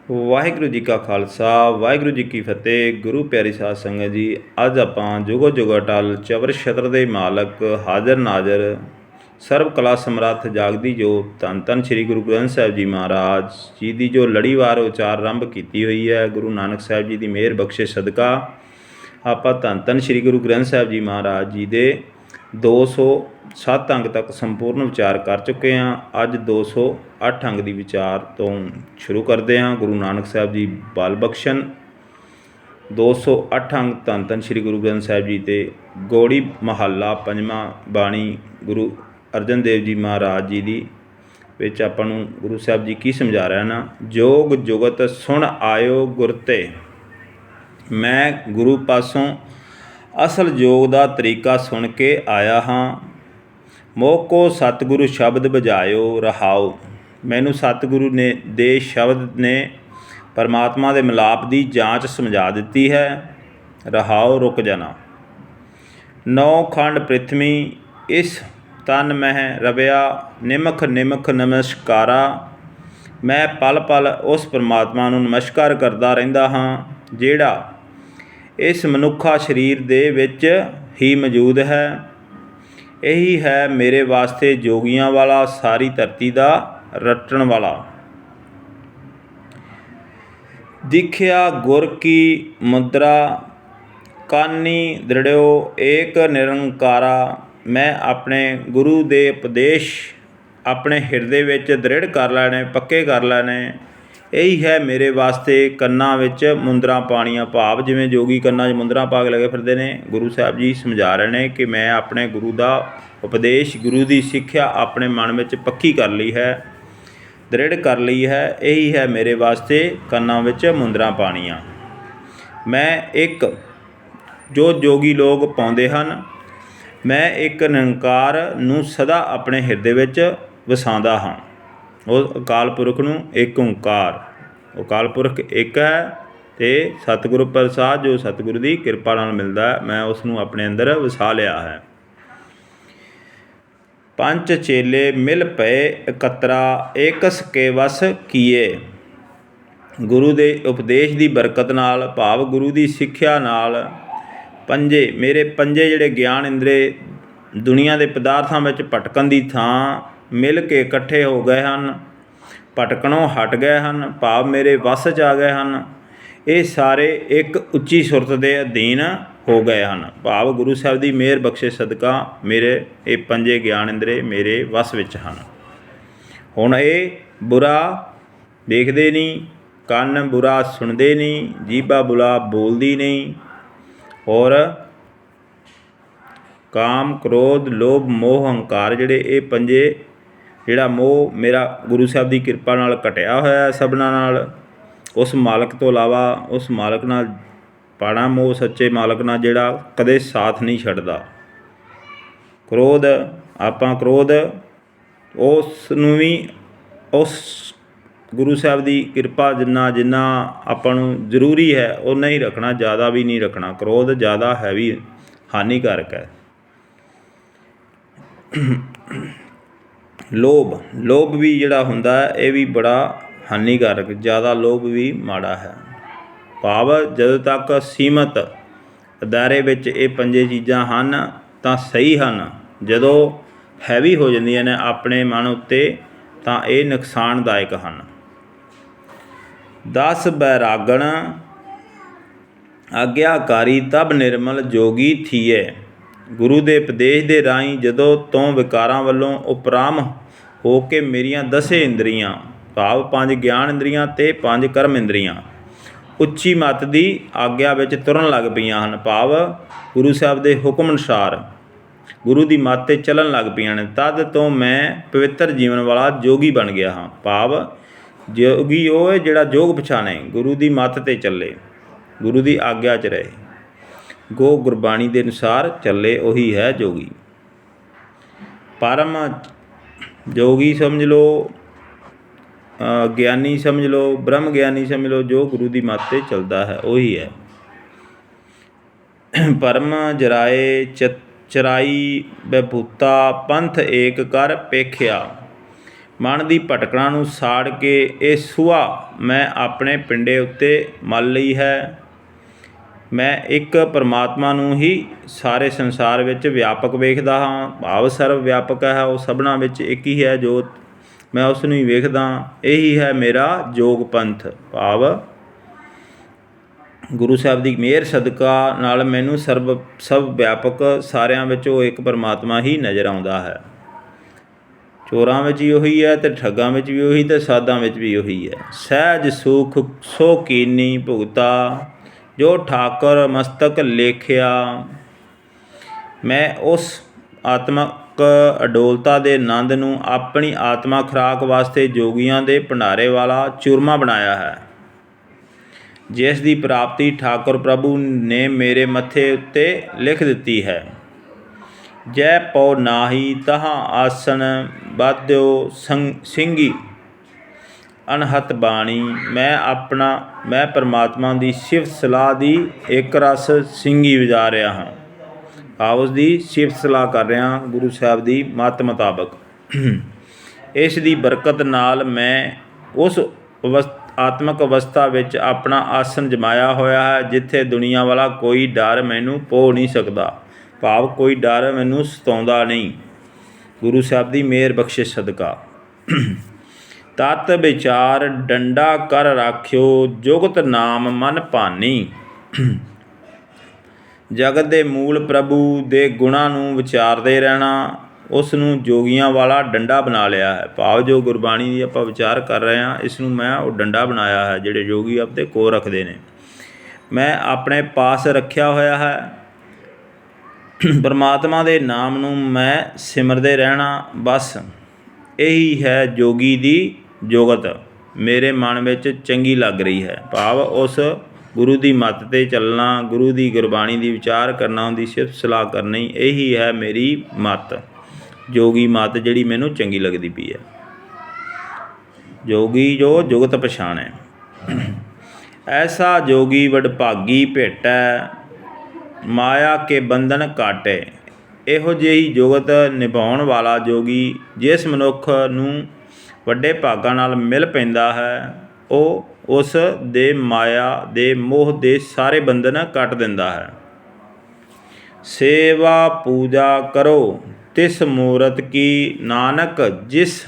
ਵਾਹਿਗੁਰੂ ਜੀ ਕਾ ਖਾਲਸਾ ਵਾਹਿਗੁਰੂ ਜੀ ਕੀ ਫਤਿਹ। ਗੁਰੂ ਪਿਆਰੀ ਸਾਧ ਸੰਗਤ ਜੀ, ਅੱਜ ਆਪਾਂ ਜੁਗੋ ਜੁਗ ਅਟਲ ਚਵਰ ਛਤਰ ਦੇ ਮਾਲਕ ਹਾਜ਼ਰ ਨਾਜ਼ਰ ਸਰਬ ਕਲਾ ਸਮਰੱਥ ਜਾਗਦੀ ਜੋਤ ਧੰਨ ਧੰਨ ਸ੍ਰੀ ਗੁਰੂ ਗ੍ਰੰਥ ਸਾਹਿਬ ਜੀ ਮਹਾਰਾਜ ਜੀ ਦੀ ਜੋ ਲੜੀਵਾਰ ਉਚਾਰ ਆਰੰਭ ਕੀਤੀ ਹੋਈ ਹੈ, ਗੁਰੂ ਨਾਨਕ ਸਾਹਿਬ ਜੀ ਦੀ ਮਿਹਰ ਬਖਸ਼ੇ ਸਦਕਾ ਆਪਾਂ ਧੰਨ ਧੰਨ ਸ੍ਰੀ ਗੁਰੂ ਗ੍ਰੰਥ ਸਾਹਿਬ ਜੀ ਮਹਾਰਾਜ ਜੀ ਦੇ 207 ਅੰਗ ਤੱਕ ਸੰਪੂਰਨ ਵਿਚਾਰ ਕਰ ਚੁੱਕੇ ਹਾਂ। ਅੱਜ 208 ਅੰਗ ਦੀ ਵਿਚਾਰ ਤੋਂ ਸ਼ੁਰੂ ਕਰਦੇ ਹਾਂ। ਗੁਰੂ ਨਾਨਕ ਸਾਹਿਬ ਜੀ ਬਲ ਬਖਸ਼ਣ। 208 ਅੰਗ ਧੰਨ ਧੰਨ ਸ੍ਰੀ ਗੁਰੂ ਗ੍ਰੰਥ ਸਾਹਿਬ ਜੀ ਤੇ ਗੌੜੀ ਮਹੱਲਾ ਪੰਜਵਾਂ ਬਾਣੀ ਗੁਰੂ ਅਰਜਨ ਦੇਵ ਜੀ ਮਹਾਰਾਜ ਜੀ ਦੀ ਵਿੱਚ ਆਪਾਂ ਨੂੰ ਗੁਰੂ ਸਾਹਿਬ ਜੀ ਕੀ ਸਮਝਾ ਰਿਹਾ ਨਾ। ਜੋਗ ਜੁਗਤ ਸੁਣ ਆਇਓ ਗੁਰ ਤੇ, ਮੈਂ ਗੁਰੂ ਪਾਸੋਂ ਅਸਲ ਯੋਗ ਦਾ ਤਰੀਕਾ ਸੁਣ ਕੇ ਆਇਆ ਹਾਂ। ਮੋਕੋ ਸਤਿਗੁਰੂ ਸ਼ਬਦ ਬੁਝਾਇਓ ਰਹਾਓ, ਮੈਨੂੰ ਸਤਿਗੁਰੂ ਨੇ ਦੇ ਸ਼ਬਦ ਨੇ ਪਰਮਾਤਮਾ ਦੇ ਮਿਲਾਪ ਦੀ ਜਾਂਚ ਸਮਝਾ ਦਿੱਤੀ ਹੈ। ਰਹਾਓ ਰੁਕ ਜਾਣਾ। ਨੌ ਖੰਡ ਪ੍ਰਿਥਵੀ ਇਸ ਤਨ ਮਹਿ ਰਵਿਆ, ਨਿਮਖ ਨਿਮਖ ਨਮਸਕਾਰਾ, ਮੈਂ ਪਲ ਪਲ ਉਸ ਪਰਮਾਤਮਾ ਨੂੰ ਨਮਸਕਾਰ ਕਰਦਾ ਰਹਿੰਦਾ ਹਾਂ ਜਿਹੜਾ ਇਸ ਮਨੁੱਖਾ ਸਰੀਰ ਦੇ ਵਿੱਚ ਹੀ ਮੌਜੂਦ ਹੈ। ਇਹੀ ਹੈ ਮੇਰੇ ਵਾਸਤੇ ਜੋਗੀਆਂ ਵਾਲਾ, ਸਾਰੀ ਧਰਤੀ ਦਾ ਰੱਟਣ ਵਾਲਾ। ਦਿਖਿਆ ਗੁਰ ਕੀ ਮੁਦਰਾ, ਕਾਨੀ ਦ੍ਰਿੜਿਓ ਏਕ ਨਿਰੰਕਾਰਾ, ਮੈਂ ਆਪਣੇ ਗੁਰੂ ਦੇ ਉਪਦੇਸ਼ ਆਪਣੇ ਹਿਰਦੇ ਵਿੱਚ ਦ੍ਰਿੜ ਕਰ ਲੈਣੇ, ਪੱਕੇ ਕਰ ਲੈਣੇ। ਇਹੀ ਹੈ ਮੇਰੇ ਵਾਸਤੇ ਕੰਨਾਂ ਵਿੱਚ ਮੁੰਦਰਾਂ ਪਾਣੀਆਂ, ਭਾਵ ਜਿਵੇਂ ਜੋਗੀ ਕੰਨਾਂ 'ਚ ਮੁੰਦਰਾਂ ਪਾ ਕੇ ਲੱਗੇ ਫਿਰਦੇ ਨੇ। ਗੁਰੂ ਸਾਹਿਬ ਜੀ ਸਮਝਾ ਰਹੇ ਨੇ ਕਿ ਮੈਂ ਆਪਣੇ ਗੁਰੂ ਦਾ ਉਪਦੇਸ਼, ਗੁਰੂ ਦੀ ਸਿੱਖਿਆ ਆਪਣੇ ਮਨ ਵਿੱਚ ਪੱਕੀ ਕਰ ਲਈ ਹੈ, ਦ੍ਰਿੜ ਕਰ ਲਈ ਹੈ। ਇਹੀ ਹੈ ਮੇਰੇ ਵਾਸਤੇ ਕੰਨਾਂ ਵਿੱਚ ਮੁੰਦਰਾਂ ਪਾਣੀਆਂ। ਮੈਂ ਇੱਕ ਜੋ ਜੋਗੀ ਲੋਕ ਪਾਉਂਦੇ ਹਨ, ਮੈਂ ਇੱਕ ਨਿਰੰਕਾਰ ਨੂੰ ਸਦਾ ਆਪਣੇ ਹਿਰਦੇ ਵਿੱਚ ਵਸਾਉਂਦਾ ਹਾਂ। ਉਹ ਅਕਾਲ ਪੁਰਖ ਨੂੰ ਇੱਕ ਓਂਕਾਰ, ਅਕਾਲ ਪੁਰਖ ਇੱਕ ਹੈ ਅਤੇ ਸਤਿਗੁਰੂ ਪ੍ਰਸਾਦ ਜੋ ਸਤਿਗੁਰੂ ਦੀ ਕਿਰਪਾ ਨਾਲ ਮਿਲਦਾ ਹੈ, ਮੈਂ ਉਸ ਨੂੰ ਆਪਣੇ ਅੰਦਰ ਵਸਾ ਲਿਆ ਹੈ। ਪੰਜ ਚੇਲੇ ਮਿਲ ਪਏ ਇਕੱਤਰਾ, ਏਕਸ ਕੇ ਵਸ ਕੀਏ, ਗੁਰੂ ਦੇ ਉਪਦੇਸ਼ ਦੀ ਬਰਕਤ ਨਾਲ, ਭਾਵ ਗੁਰੂ ਦੀ ਸਿੱਖਿਆ ਨਾਲ ਪੰਜੇ ਮੇਰੇ ਪੰਜੇ ਜਿਹੜੇ ਗਿਆਨ ਇੰਦਰੇ ਦੁਨੀਆ ਦੇ ਪਦਾਰਥਾਂ ਵਿੱਚ ਭਟਕਣ ਦੀ ਥਾਂ ਮਿਲ ਕੇ ਇਕੱਠੇ ਹੋ ਗਏ ਹਨ, ਭਟਕਣੋਂ ਹਟ ਗਏ ਹਨ, ਭਾਵ ਮੇਰੇ ਵੱਸ 'ਚ ਆ ਗਏ ਹਨ। ਇਹ ਸਾਰੇ ਇੱਕ ਉੱਚੀ ਸੁਰਤ ਦੇ ਅਧੀਨ ਹੋ ਗਏ ਹਨ, ਭਾਵ ਗੁਰੂ ਸਾਹਿਬ ਦੀ ਮਿਹਰ ਬਖਸ਼ੇ ਸਦਕਾ ਮੇਰੇ ਇਹ ਪੰਜੇ ਗਿਆਨ ਇੰਦਰੇ ਮੇਰੇ ਵੱਸ ਵਿੱਚ ਹਨ। ਹੁਣ ਇਹ ਬੁਰਾ ਦੇਖਦੇ ਨਹੀਂ, ਕੰਨ ਬੁਰਾ ਸੁਣਦੇ ਨਹੀਂ, ਜੀਭਾ ਬੁਰਾ ਬੋਲਦੀ ਨਹੀਂ, ਔਰ ਕਾਮ ਕ੍ਰੋਧ ਲੋਭ ਮੋਹ ਹੰਕਾਰ ਜਿਹੜੇ ਇਹ ਪੰਜੇ, ਜਿਹੜਾ ਮੋਹ ਮੇਰਾ ਗੁਰੂ ਸਾਹਿਬ ਦੀ ਕਿਰਪਾ ਨਾਲ ਘਟਿਆ ਹੋਇਆ ਸਭਨਾਂ ਨਾਲ। ਉਸ ਮਾਲਕ ਤੋਂ ਇਲਾਵਾ ਉਸ ਮਾਲਕ ਨਾਲ ਪਾਣਾ ਮੋਹ, ਸੱਚੇ ਮਾਲਕ ਨਾਲ ਜਿਹੜਾ ਕਦੇ ਸਾਥ ਨਹੀਂ ਛੱਡਦਾ। ਕ੍ਰੋਧ, ਆਪਾਂ ਕ੍ਰੋਧ ਉਸ ਨੂੰ ਵੀ ਉਸ ਗੁਰੂ ਸਾਹਿਬ ਦੀ ਕਿਰਪਾ ਜਿੰਨਾ ਆਪਾਂ ਨੂੰ ਜ਼ਰੂਰੀ ਹੈ ਓਨਾ ਹੀ ਰੱਖਣਾ, ਜ਼ਿਆਦਾ ਵੀ ਨਹੀਂ ਰੱਖਣਾ। ਕ੍ਰੋਧ ਜ਼ਿਆਦਾ ਹੈ ਵੀ ਹਾਨੀਕਾਰਕ ਹੈ। ਲੋਭ, ਲੋਭ ਵੀ ਜਿਹੜਾ ਹੁੰਦਾ ਹੈ ਇਹ ਵੀ ਬੜਾ ਹਾਨੀਕਾਰਕ, ਜ਼ਿਆਦਾ ਲੋਭ ਵੀ ਮਾੜਾ ਹੈ। ਭਾਵ ਜਦੋਂ ਤੱਕ ਸੀਮਤ ਦਾਇਰੇ ਵਿੱਚ ਇਹ ਪੰਜੇ ਚੀਜ਼ਾਂ ਹਨ ਤਾਂ ਸਹੀ ਹਨ, ਜਦੋਂ ਹੈਵੀ ਹੋ ਜਾਂਦੀਆਂ ਨੇ ਆਪਣੇ ਮਨ ਉੱਤੇ ਤਾਂ ਇਹ ਨੁਕਸਾਨਦਾਇਕ ਹਨ। 10 ਬੈਰਾਗਣ ਆਗਿਆਕਾਰੀ ਤਬ ਨਿਰਮਲ ਜੋਗੀ ਥੀਏ, ਗੁਰੂ ਦੇ ਉਪਦੇਸ਼ ਦੇ ਰਾਹੀਂ ਜਦੋਂ ਤੋਂ ਵਿਕਾਰਾਂ ਵੱਲੋਂ ਉਪਰਾਮ ਹੋ ਕੇ ਮੇਰੀਆਂ 10 ਇੰਦਰੀਆਂ, ਭਾਵ 5 ਗਿਆਨ ਇੰਦਰੀਆਂ ਅਤੇ 5 ਕਰਮ ਇੰਦਰੀਆਂ ਉੱਚੀ ਮੱਤ ਦੀ ਆਗਿਆ ਵਿੱਚ ਤੁਰਨ ਲੱਗ ਪਈਆਂ ਹਨ, ਭਾਵ ਗੁਰੂ ਸਾਹਿਬ ਦੇ ਹੁਕਮ ਅਨੁਸਾਰ ਗੁਰੂ ਦੀ ਮੱਤ 'ਤੇ ਚੱਲਣ ਲੱਗ ਪਈਆਂ ਨੇ, ਤਦ ਤੋਂ ਮੈਂ ਪਵਿੱਤਰ ਜੀਵਨ ਵਾਲਾ ਜੋਗੀ ਬਣ ਗਿਆ ਹਾਂ। ਭਾਵ ਜੋਗੀ ਉਹ ਹੈ ਜਿਹੜਾ ਜੋਗ ਪਛਾਣੇ, ਗੁਰੂ ਦੀ ਮੱਤ 'ਤੇ ਚੱਲੇ, ਗੁਰੂ ਦੀ ਆਗਿਆ 'ਚ ਰਹੇ, ਗੋ ਗੁਰਬਾਣੀ ਦੇ ਅਨੁਸਾਰ ਚੱਲੇ, ਉਹੀ ਹੈ ਜੋਗੀ। ਪਰਮ ਜੋਗੀ ਸਮਝ ਲਓ, ਗਿਆਨੀ ਸਮਝ ਲਓ, ਬ੍ਰਹਮ ਗਿਆਨੀ ਸਮਝ ਲਓ, ਜੋ ਗੁਰੂ ਦੀ ਮੱਤ 'ਤੇ ਚੱਲਦਾ ਹੈ ਉਹੀ ਹੈ। ਪਰਮ ਜਰਾਏ ਚਰਾਈ ਬੈਭੂਤਾ, ਪੰਥ ਏਕ ਕਰ ਪੇਖਿਆ, ਮਨ ਦੀ ਭਟਕਣਾ ਨੂੰ ਸਾੜ ਕੇ ਇਹ ਸੁਆਹ ਮੈਂ ਆਪਣੇ ਪਿੰਡੇ ਉੱਤੇ ਮਲ ਲਈ ਹੈ। ਮੈਂ ਇੱਕ ਪਰਮਾਤਮਾ ਨੂੰ ਹੀ ਸਾਰੇ ਸੰਸਾਰ ਵਿੱਚ ਵਿਆਪਕ ਵੇਖਦਾ ਹਾਂ। ਭਾਵ ਸਰਵ ਵਿਆਪਕ ਹੈ, ਉਹ ਸਭਨਾਂ ਵਿੱਚ ਇੱਕ ਹੀ ਹੈ ਜੋਤ, ਮੈਂ ਉਸ ਨੂੰ ਹੀ ਵੇਖਦਾ। ਇਹੀ ਹੈ ਮੇਰਾ ਯੋਗ ਪੰਥ। ਭਾਵ ਗੁਰੂ ਸਾਹਿਬ ਦੀ ਮਿਹਰ ਸਦਕਾ ਨਾਲ ਮੈਨੂੰ ਸਭ ਵਿਆਪਕ ਸਾਰਿਆਂ ਵਿੱਚ ਉਹ ਇੱਕ ਪਰਮਾਤਮਾ ਹੀ ਨਜ਼ਰ ਆਉਂਦਾ ਹੈ। ਚੋਰਾਂ ਵਿੱਚ ਵੀ ਉਹੀ ਹੈ, ਅਤੇ ਠੱਗਾਂ ਵਿੱਚ ਵੀ ਉਹੀ, ਅਤੇ ਸਾਧਾਂ ਵਿੱਚ ਵੀ ਉਹੀ ਹੈ। ਸਹਿਜ ਸੁਖ ਸੋ ਕੀਨੀ ਭੁਗਤਾ, ਜੋ ਠਾਕੁਰ ਮਸਤਕ ਲੇਖਿਆ। ਮੈਂ ਉਸ ਆਤਮਕ ਅਡੋਲਤਾ ਦੇ ਆਨੰਦ ਨੂੰ ਆਪਣੀ ਆਤਮਾ ਖੁਰਾਕ ਵਾਸਤੇ ਜੋਗੀਆਂ ਦੇ ਭੰਡਾਰੇ ਵਾਲਾ ਚੂਰਮਾ ਬਣਾਇਆ ਹੈ, ਜਿਸ ਦੀ ਪ੍ਰਾਪਤੀ ਠਾਕੁਰ ਪ੍ਰਭੂ ਨੇ ਮੇਰੇ ਮੱਥੇ ਉੱਤੇ ਲਿਖ ਦਿੱਤੀ ਹੈ। ਜੈ ਪਉ ਨਾਹੀ ਤਹਾਂ ਆਸਣ, ਬਾਧਿਓ ਸਿੰਘੀ ਅਨਹਤ ਬਾਣੀ। ਮੈਂ ਪਰਮਾਤਮਾ ਦੀ ਸਿਫਤ ਸਲਾਹ ਦੀ ਇੱਕ ਰਸ ਸਿੰਘੀ ਵਜਾ ਰਿਹਾ ਹਾਂ। ਭਾਵ ਉਸ ਦੀ ਸਿਫਤ ਸਲਾਹ ਕਰ ਰਿਹਾ ਗੁਰੂ ਸਾਹਿਬ ਦੀ ਮੱਤ ਮੁਤਾਬਕ। ਇਸ ਦੀ ਬਰਕਤ ਨਾਲ ਮੈਂ ਉਸ ਆਤਮਕ ਅਵਸਥਾ ਵਿੱਚ ਆਪਣਾ ਆਸਣ ਜਮਾਇਆ ਹੋਇਆ ਹੈ, ਜਿੱਥੇ ਦੁਨੀਆ ਵਾਲਾ ਕੋਈ ਡਰ ਮੈਨੂੰ ਪੋ ਨਹੀਂ ਸਕਦਾ। ਭਾਵ ਕੋਈ ਡਰ ਮੈਨੂੰ ਸਤਾਉਂਦਾ ਨਹੀਂ, ਗੁਰੂ ਸਾਹਿਬ ਦੀ ਮਿਹਰ ਬਖਸ਼ਿਸ਼ ਸਦਕਾ। ਤਤ ਵਿਚਾਰ ਡੰਡਾ ਕਰ ਰਾਖਿਓ, ਜੁਗਤ ਨਾਮ ਮਨ ਭਾਨੀ। ਜਗਤ ਦੇ ਮੂਲ ਪ੍ਰਭੂ ਦੇ ਗੁਣਾਂ ਨੂੰ ਵਿਚਾਰਦੇ ਰਹਿਣਾ, ਉਸ ਨੂੰ ਜੋਗੀਆਂ ਵਾਲਾ ਡੰਡਾ ਬਣਾ ਲਿਆ ਹੈ। ਭਾਵ ਜੋ ਗੁਰਬਾਣੀ ਦੀ ਆਪਾਂ ਵਿਚਾਰ ਕਰ ਰਹੇ ਹਾਂ, ਇਸ ਨੂੰ ਮੈਂ ਉਹ ਡੰਡਾ ਬਣਾਇਆ ਹੈ ਜਿਹੜੇ ਜੋਗੀ ਆਪਣੇ ਕੋਲ ਰੱਖਦੇ ਨੇ। ਮੈਂ ਆਪਣੇ ਪਾਸ ਰੱਖਿਆ ਹੋਇਆ ਹੈ। ਪਰਮਾਤਮਾ ਦੇ ਨਾਮ ਨੂੰ ਮੈਂ ਸਿਮਰਦੇ ਰਹਿਣਾ, ਬਸ ਇਹੀ ਹੈ ਜੋਗੀ ਦੀ ਜੁਗਤ ਮੇਰੇ ਮਨ ਵਿੱਚ ਚੰਗੀ ਲੱਗ ਰਹੀ ਹੈ। ਭਾਵ ਉਸ ਗੁਰੂ ਦੀ ਮੱਤ 'ਤੇ ਚੱਲਣਾ, ਗੁਰੂ ਦੀ ਗੁਰਬਾਣੀ ਦੀ ਵਿਚਾਰ ਕਰਨਾ, ਉਹਦੀ ਸਿਫਤ ਸਲਾਹ ਕਰਨੀ, ਇਹੀ ਹੈ ਮੇਰੀ ਮੱਤ, ਜੋਗੀ ਮੱਤ ਜਿਹੜੀ ਮੈਨੂੰ ਚੰਗੀ ਲੱਗਦੀ ਪਈ ਹੈ। ਜੋਗੀ ਜੋ ਜੁਗਤ ਪਛਾਣੈ, ਐਸਾ ਜੋਗੀ ਵਡਭਾਗੀ ਭੇਟੈ, ਮਾਇਆ ਕੇ ਬੰਧਨ ਕਾਟੇ। ਇਹੋ ਜਿਹੀ ਜੁਗਤ ਨਿਭਾਉਣ ਵਾਲਾ ਜੋਗੀ ਜਿਸ ਮਨੁੱਖ ਨੂੰ ਵੱਡੇ ਭਾਗਾਂ ਨਾਲ ਮਿਲ ਪੈਂਦਾ ਹੈ, ਉਹ ਉਸ ਦੇ ਮਾਇਆ ਦੇ ਮੋਹ ਦੇ ਸਾਰੇ ਬੰਧਨ ਕੱਟ ਦਿੰਦਾ ਹੈ। ਸੇਵਾ ਪੂਜਾ ਕਰੋ ਤਿਸ ਮੂਰਤ ਕੀ, ਨਾਨਕ ਜਿਸ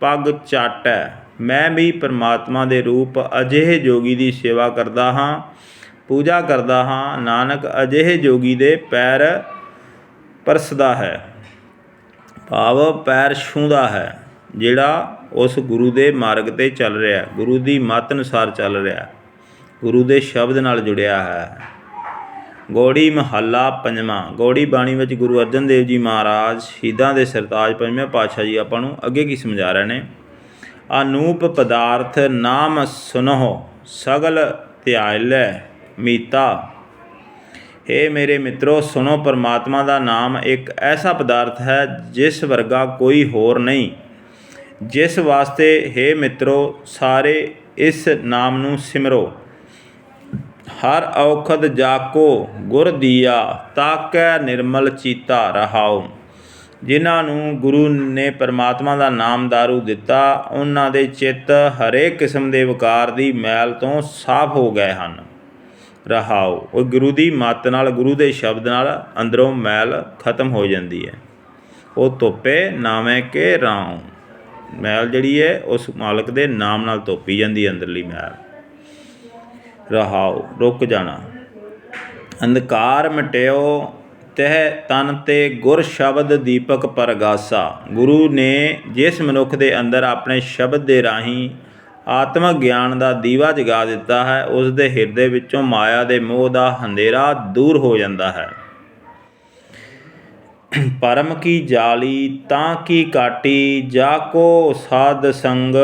ਪੱਗ ਚਾਟੈ। ਮੈਂ ਵੀ ਪਰਮਾਤਮਾ ਦੇ ਰੂਪ ਅਜਿਹੇ ਜੋਗੀ ਦੀ ਸੇਵਾ ਕਰਦਾ ਹਾਂ, ਪੂਜਾ ਕਰਦਾ ਹਾਂ। ਨਾਨਕ ਅਜਿਹੇ ਜੋਗੀ ਦੇ ਪੈਰ ਪਰਸਦਾ ਹੈ, ਭਾਵ ਪੈਰ ਛੂੰਹਦਾ ਹੈ, ਜਿਹੜਾ ਉਸ ਗੁਰੂ ਦੇ ਮਾਰਗ 'ਤੇ ਚੱਲ ਰਿਹਾ, ਗੁਰੂ ਦੀ ਮੱਤ ਅਨੁਸਾਰ ਚੱਲ ਰਿਹਾ, ਗੁਰੂ ਦੇ ਸ਼ਬਦ ਨਾਲ ਜੁੜਿਆ ਹੈ। ਗੌੜੀ ਮਹੱਲਾ ਪੰਜਵਾਂ। ਗੌੜੀ ਬਾਣੀ ਵਿੱਚ ਗੁਰੂ ਅਰਜਨ ਦੇਵ ਜੀ ਮਹਾਰਾਜ ਸ਼ਹੀਦਾਂ ਦੇ ਸਰਤਾਜ ਪੰਜਵੇਂ ਪਾਤਸ਼ਾਹ ਜੀ ਆਪਾਂ ਨੂੰ ਅੱਗੇ ਕੀ ਸਮਝਾ ਰਹੇ ਨੇ। ਅਨੂਪ ਪਦਾਰਥ ਨਾਮ ਸੁਨਹੁ, ਸਗਲ ਧਿਆਇਲੈ ਮੀਤਾ। ਹੇ ਮੇਰੇ ਮਿੱਤਰੋ, ਸੁਣੋ, ਪਰਮਾਤਮਾ ਦਾ ਨਾਮ ਇੱਕ ਐਸਾ ਪਦਾਰਥ ਹੈ ਜਿਸ ਵਰਗਾ ਕੋਈ ਹੋਰ ਨਹੀਂ। ਜਿਸ ਵਾਸਤੇ ਹੇ ਮਿੱਤਰੋ ਸਾਰੇ ਇਸ ਨਾਮ ਨੂੰ ਸਿਮਰੋ। ਹਰ ਔਖਦ ਜਾਕੋ ਗੁਰ ਦੀਆ, ਤਾਕੈ ਨਿਰਮਲ ਚੀਤਾ ਰਹਾਉ। ਜਿਨ੍ਹਾਂ ਨੂੰ ਗੁਰੂ ਨੇ ਪਰਮਾਤਮਾ ਦਾ ਨਾਮ ਦਾਰੂ ਦਿੱਤਾ, ਉਹਨਾਂ ਦੇ ਚਿੱਤ ਹਰੇਕ ਕਿਸਮ ਦੇ ਵਿਕਾਰ ਦੀ ਮੈਲ ਤੋਂ ਸਾਫ਼ ਹੋ ਗਏ ਹਨ। ਰਹਾਉ, ਉਹ ਗੁਰੂ ਦੀ ਮੱਤ ਨਾਲ, ਗੁਰੂ ਦੇ ਸ਼ਬਦ ਨਾਲ ਅੰਦਰੋਂ ਮੈਲ ਖਤਮ ਹੋ ਜਾਂਦੀ ਹੈ। ਉਹ ਧੋਪੇ ਨਾਵੇਂ ਕੇ ਰਾਉ, ਮੈਲ ਜਿਹੜੀ ਹੈ ਉਸ ਮਾਲਕ ਦੇ ਨਾਮ ਨਾਲ ਧੋਪੀ ਜਾਂਦੀ ਹੈ, ਅੰਦਰਲੀ ਮੈਲ। ਰਹਾਉ, ਰੁਕ ਜਾਣਾ। ਅੰਧਕਾਰ ਮਿਟਿਓ ਤਹ ਤਨ ਤੇ ਗੁਰ ਸ਼ਬਦ ਦੀਪਕ ਪਰਗਾਸਾ। ਗੁਰੂ ਨੇ ਜਿਸ ਮਨੁੱਖ ਦੇ ਅੰਦਰ ਆਪਣੇ ਸ਼ਬਦ ਦੇ ਰਾਹੀਂ ਆਤਮਕ ਗਿਆਨ ਦਾ ਦੀਵਾ ਜਗਾ ਦਿੱਤਾ ਹੈ, ਉਸ ਦੇ ਹਿਰਦੇ ਵਿੱਚੋਂ ਮਾਇਆ ਦੇ ਮੋਹ ਦਾ ਹਨੇਰਾ ਦੂਰ ਹੋ ਜਾਂਦਾ ਹੈ। ਪਰਮ ਕੀ ਜਾਲੀ ਤਾਂ ਕੀ ਕਾਟੀ, ਜਾ ਕੋ ਸਾਧ ਸੰਗ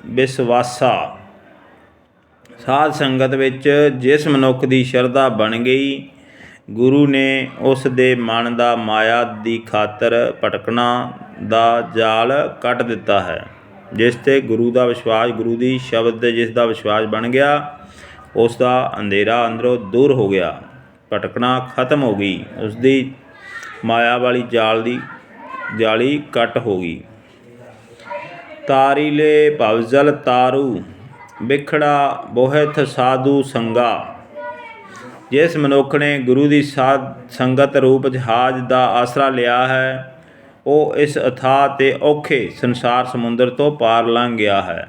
ਵਿਸਵਾਸਾ। ਸਾਧ ਸੰਗਤ ਵਿੱਚ ਜਿਸ ਮਨੁੱਖ ਦੀ ਸ਼ਰਧਾ ਬਣ ਗਈ, ਗੁਰੂ ਨੇ ਉਸ ਦੇ ਮਨ ਦਾ ਮਾਇਆ ਦੀ ਖਾਤਰ ਭਟਕਣਾ ਦਾ ਜਾਲ ਕੱਟ ਦਿੱਤਾ ਹੈ। ਜਿਸ 'ਤੇ ਗੁਰੂ ਦਾ ਵਿਸ਼ਵਾਸ, ਗੁਰੂ ਦੀ ਸ਼ਬਦ 'ਤੇ ਜਿਸ ਦਾ ਵਿਸ਼ਵਾਸ ਬਣ ਗਿਆ, ਉਸ ਦਾ ਅੰਧੇਰਾ ਅੰਦਰੋਂ ਦੂਰ ਹੋ ਗਿਆ, ਭਟਕਣਾ ਖਤਮ ਹੋ ਗਈ, ਉਸ ਦੀ ਮਾਇਆ ਵਾਲੀ ਜਾਲੀ ਕੱਟ ਹੋ ਗਈ। ਤਾਰੀਲੇ ਭਵਜਲ ਤਾਰੂ, ਵਿਖੜਾ ਬੋਹਿਥ ਸਾਧੂ ਸੰਗਾ। ਜਿਸ ਮਨੁੱਖ ਨੇ ਗੁਰੂ ਦੀ ਸਾਧ ਸੰਗਤ ਰੂਪ ਜਹਾਜ਼ ਦਾ ਆਸਰਾ ਲਿਆ ਹੈ, ਉਹ ਇਸ ਅਥਾਹ ਤੇ ਔਖੇ ਸੰਸਾਰ ਸਮੁੰਦਰ ਤੋਂ ਪਾਰ ਲੰਘ ਗਿਆ ਹੈ।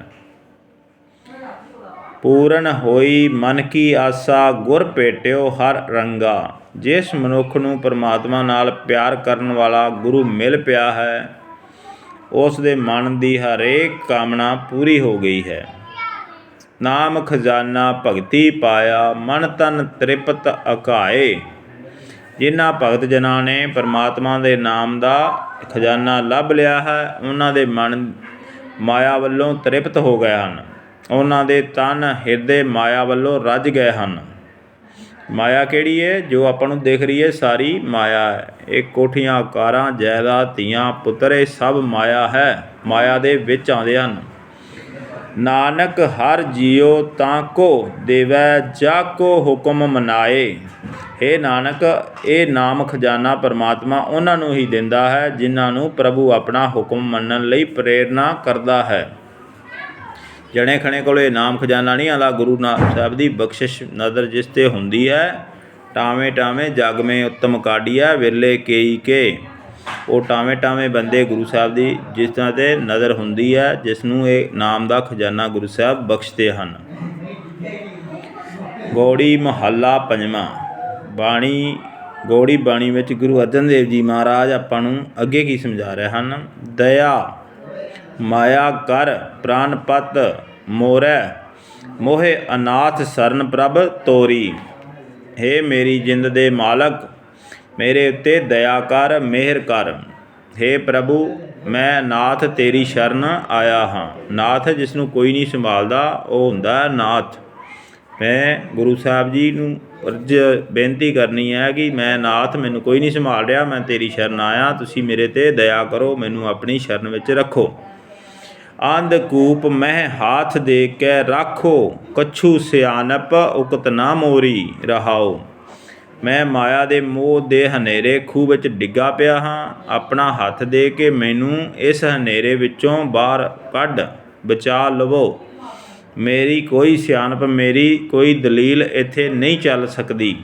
ਪੂਰਨ ਹੋਈ ਮਨ ਕੀ ਆਸਾ, ਗੁਰ ਭੇਟਿਓ ਹਰ ਰੰਗਾ। ਜਿਸ ਮਨੁੱਖ ਨੂੰ ਪਰਮਾਤਮਾ ਨਾਲ ਪਿਆਰ ਕਰਨ ਵਾਲਾ ਗੁਰੂ ਮਿਲ ਪਿਆ ਹੈ, ਉਸ ਦੇ ਮਨ ਦੀ ਹਰੇਕ ਕਾਮਨਾ ਪੂਰੀ ਹੋ ਗਈ ਹੈ। ਨਾਮ ਖਜ਼ਾਨਾ ਭਗਤੀ ਪਾਇਆ, ਮਨ ਤਨ ਤ੍ਰਿਪਤ ਅਕਾਏ। ਜਿਨ੍ਹਾਂ ਭਗਤ ਜਨਾਂ ਨੇ ਪਰਮਾਤਮਾ ਦੇ ਨਾਮ ਦਾ ਖਜ਼ਾਨਾ ਲੱਭ ਲਿਆ ਹੈ, ਉਹਨਾਂ ਦੇ ਮਨ ਮਾਇਆ ਵੱਲੋਂ ਤ੍ਰਿਪਤ ਹੋ ਗਏ ਹਨ। ਉਹਨਾਂ ਦੇ ਤਨ ਹਿਰਦੇ ਮਾਇਆ ਵੱਲੋਂ ਰੱਜ ਗਏ ਹਨ। ਮਾਇਆ ਕਿਹੜੀ ਹੈ? ਜੋ ਆਪਾਂ ਨੂੰ ਦਿਖ ਰਹੀ ਹੈ, ਸਾਰੀ ਮਾਇਆ ਹੈ। ਇਹ ਕੋਠੀਆਂ, ਕਾਰਾਂ, ਜਾਇਦਾਦ, ਧੀਆਂ, ਪੁੱਤਰ, ਇਹ ਸਭ ਮਾਇਆ ਹੈ, ਮਾਇਆ ਦੇ ਵਿੱਚ ਆਉਂਦੇ ਹਨ। ਨਾਨਕ ਹਰ ਜੀਉ ਤਾਂ ਕੋ ਦੇਵੈ, ਜਾ ਕੋ ਹੁਕਮ ਮਨਾਏ। ਹੇ ਨਾਨਕ, ਇਹ ਨਾਮ ਖਜ਼ਾਨਾ ਪਰਮਾਤਮਾ ਉਹਨਾਂ ਨੂੰ ਹੀ ਦਿੰਦਾ ਹੈ ਜਿਨ੍ਹਾਂ ਨੂੰ ਪ੍ਰਭੂ ਆਪਣਾ ਹੁਕਮ ਮੰਨਣ ਲਈ ਪ੍ਰੇਰਨਾ ਕਰਦਾ ਹੈ। ਜਣੇ ਖਣੇ ਕੋਲ ਇਹ ਨਾਮ ਖਜ਼ਾਨਾ ਨਹੀਂ ਆਉਂਦਾ। ਗੁਰੂ ਨਾਨਕ ਸਾਹਿਬ ਦੀ ਬਖਸ਼ਿਸ਼ ਨਜ਼ਰ ਜਿਸ 'ਤੇ ਹੁੰਦੀ ਹੈ, ਟਾਵੇਂ ਟਾਵੇਂ ਜਗ ਮੇ ਉੱਤਮ ਕਾਢੀਆ, ਵਿਰਲੇ ਕੇਈ ਕੇ। ਉਹ ਟਾਵੇਂ ਟਾਵੇਂ ਬੰਦੇ ਗੁਰੂ ਸਾਹਿਬ ਦੀ ਜਿਸ ਤਰ੍ਹਾਂ 'ਤੇ ਨਜ਼ਰ ਹੁੰਦੀ ਹੈ, ਜਿਸ ਨੂੰ ਇਹ ਨਾਮ ਦਾ ਖਜ਼ਾਨਾ ਗੁਰੂ ਸਾਹਿਬ ਬਖਸ਼ਦੇ ਹਨ। ਗੌੜੀ ਮਹੱਲਾ ਪੰਜਵਾਂ। ਬਾਣੀ ਗੌੜੀ ਬਾਣੀ ਵਿੱਚ ਗੁਰੂ ਅਰਜਨ ਦੇਵ ਜੀ ਮਹਾਰਾਜ ਆਪਾਂ ਨੂੰ ਅੱਗੇ ਕੀ ਸਮਝਾ ਰਹੇ ਹਨ? ਦਇਆ ਮਾਇਆ ਕਰ ਪ੍ਰਾਨਪਤ ਮੋਰੈ, ਮੋਹਿ ਅਨਾਥ ਸਰਨ ਪ੍ਰਭ ਤੋਰੀ। ਹੇ ਮੇਰੀ ਜਿੰਦ ਦੇ ਮਾਲਕ, ਮੇਰੇ ਉੱਤੇ ਦਇਆ ਕਰ, ਮਿਹਰ ਕਰ। ਹੇ ਪ੍ਰਭੂ, ਮੈਂ ਨਾਥ ਤੇਰੀ ਸ਼ਰਨ ਆਇਆ ਹਾਂ। ਨਾਥ ਜਿਸ ਨੂੰ ਕੋਈ ਨਹੀਂ ਸੰਭਾਲਦਾ, ਉਹ ਹੁੰਦਾ ਨਾਥ। ਮੈਂ ਗੁਰੂ ਸਾਹਿਬ ਜੀ ਨੂੰ ਅਰਜ਼ ਬੇਨਤੀ ਕਰਨੀ ਹੈ ਕਿ ਮੈਂ ਨਾਥ, ਮੈਨੂੰ ਕੋਈ ਨਹੀਂ ਸੰਭਾਲ ਰਿਹਾ, ਮੈਂ ਤੇਰੀ ਸ਼ਰਨ ਆਇਆ, ਤੁਸੀਂ ਮੇਰੇ 'ਤੇ ਦਇਆ ਕਰੋ, ਮੈਨੂੰ ਆਪਣੀ ਸ਼ਰਨ ਵਿੱਚ ਰੱਖੋ। ਅੰਧਕੂਪ ਮਹਿ ਹਾਥ ਦੇ ਕੇ ਰਾਖੋ, ਕੱਛੂ ਸਿਆਣਪ ਉਕਤ ਨਾ ਮੋਰੀ। ਰਹਾਓ। ਮੈਂ ਮਾਇਆ ਦੇ ਮੋਹ ਦੇ ਹਨੇਰੇ ਖੂਹ ਵਿੱਚ ਡਿੱਗਾ ਪਿਆ ਹਾਂ, ਆਪਣਾ ਹੱਥ ਦੇ ਕੇ ਮੈਨੂੰ ਇਸ ਹਨੇਰੇ ਵਿੱਚੋਂ ਬਾਹਰ ਕੱਢ, ਬਚਾ ਲਵੋ। ਮੇਰੀ ਕੋਈ ਸਿਆਣਪ, ਮੇਰੀ ਕੋਈ ਦਲੀਲ ਇੱਥੇ ਨਹੀਂ ਚੱਲ ਸਕਦੀ।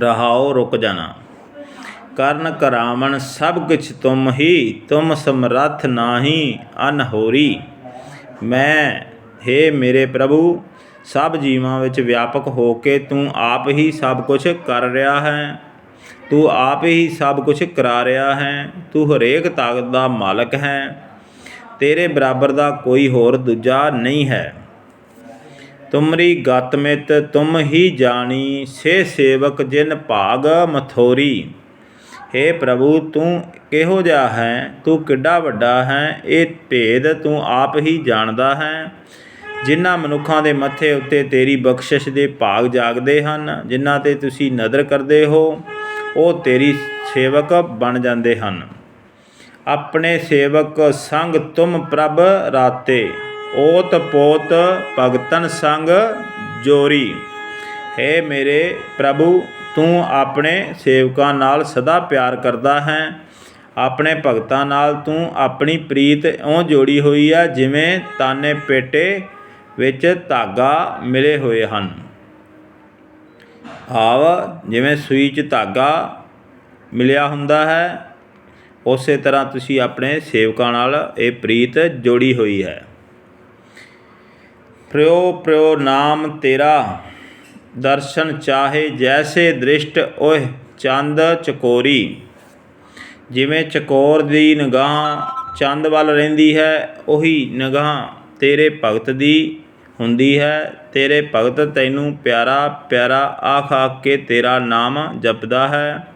ਰਹਾਓ, ਰੁਕ ਜਾਣਾ। ਕਰਨ ਕਰਾਵਣ ਸਭ ਕੁਛ ਤੁਮ ਹੀ, ਤੁਮ ਸਮਰੱਥ ਨਾਹੀਂ ਅਨਹੋਰੀ। ਮੈਂ, ਹੇ ਮੇਰੇ ਪ੍ਰਭੂ, ਸਭ ਜੀਵਾਂ ਵਿੱਚ ਵਿਆਪਕ ਹੋ ਕੇ ਤੂੰ ਆਪ ਹੀ ਸਭ ਕੁਛ ਕਰ ਰਿਹਾ ਹੈ, ਤੂੰ ਆਪ ਹੀ ਸਭ ਕੁਛ ਕਰਾ ਰਿਹਾ ਹੈ। ਤੂੰ ਹਰੇਕ ਤਾਕਤ ਦਾ ਮਾਲਕ ਹੈ, ਤੇਰੇ ਬਰਾਬਰ ਦਾ ਕੋਈ ਹੋਰ ਦੂਜਾ ਨਹੀਂ ਹੈ। ਤੁਮਰੀ ਗਤ ਮਿਤ ਤੁਮ ਹੀ ਜਾਣੀ, ਸੇ ਸੇਵਕ ਜਿਨ ਭਾਗ ਮਥੋਰੀ। ਹੇ ਪ੍ਰਭੂ, ਤੂੰ ਕਿਹੋ ਜਿਹਾ ਹੈ, ਤੂੰ ਕਿੱਡਾ ਵੱਡਾ ਹੈ, ਇਹ ਭੇਦ ਤੂੰ ਆਪ ਹੀ ਜਾਣਦਾ ਹੈ। ਜਿਨ੍ਹਾਂ ਮਨੁੱਖਾਂ ਦੇ ਮੱਥੇ ਉੱਤੇ ਤੇਰੀ ਬਖਸ਼ਿਸ਼ ਦੇ ਭਾਗ ਜਾਗਦੇ ਹਨ, ਜਿਨ੍ਹਾਂ 'ਤੇ ਤੁਸੀਂ ਨਜ਼ਰ ਕਰਦੇ ਹੋ, ਉਹ ਤੇਰੀ ਸੇਵਕ ਬਣ ਜਾਂਦੇ ਹਨ। ਆਪਣੇ ਸੇਵਕ ਸੰਗ ਤੁਮ ਪ੍ਰਭ ਰਾਤੇ, ਓਤ ਪੋਤ ਭਗਤਨ ਸੰਗ ਜੋਰੀ। ਹੇ ਮੇਰੇ ਪ੍ਰਭੂ, ਤੂੰ ਆਪਣੇ ਸੇਵਕਾਂ ਨਾਲ ਸਦਾ ਪਿਆਰ ਕਰਦਾ ਹੈ। ਆਪਣੇ ਭਗਤਾਂ ਨਾਲ ਤੂੰ ਆਪਣੀ ਪ੍ਰੀਤ ਇਉਂ ਜੋੜੀ ਹੋਈ ਹੈ ਜਿਵੇਂ ਤਾਨੇ ਪੇਟੇ ਵਿੱਚ ਧਾਗਾ ਮਿਲੇ ਹੋਏ ਹਨ। ਭਾਵ ਜਿਵੇਂ ਸੂਈ 'ਚ ਧਾਗਾ ਮਿਲਿਆ ਹੁੰਦਾ ਹੈ, ਉਸੇ ਤਰ੍ਹਾਂ ਤੁਸੀਂ ਆਪਣੇ ਸੇਵਕਾਂ ਨਾਲ ਇਹ ਪ੍ਰੀਤ ਜੋੜੀ ਹੋਈ ਹੈ। ਪ੍ਰਿਓ ਪ੍ਰਿਓ ਨਾਮ ਤੇਰਾ, ਦਰਸ਼ਨ ਚਾਹੇ ਜੈਸੇ ਦ੍ਰਿਸ਼ਟ ਓਹ ਚੰਦ ਚਕੋਰੀ। ਜਿਵੇਂ ਚਕੋਰ ਦੀ ਨਿਗਾਹ ਚੰਦ ਵੱਲ ਰਹਿੰਦੀ ਹੈ, ਉਹੀ ਨਿਗਾਹ ਤੇਰੇ ਭਗਤ ਦੀ ਹੁੰਦੀ ਹੈ। ਤੇਰੇ ਭਗਤ ਤੈਨੂੰ ਪਿਆਰਾ ਪਿਆਰਾ ਆਖ ਆਖ ਕੇ ਤੇਰਾ ਨਾਮ ਜਪਦਾ ਹੈ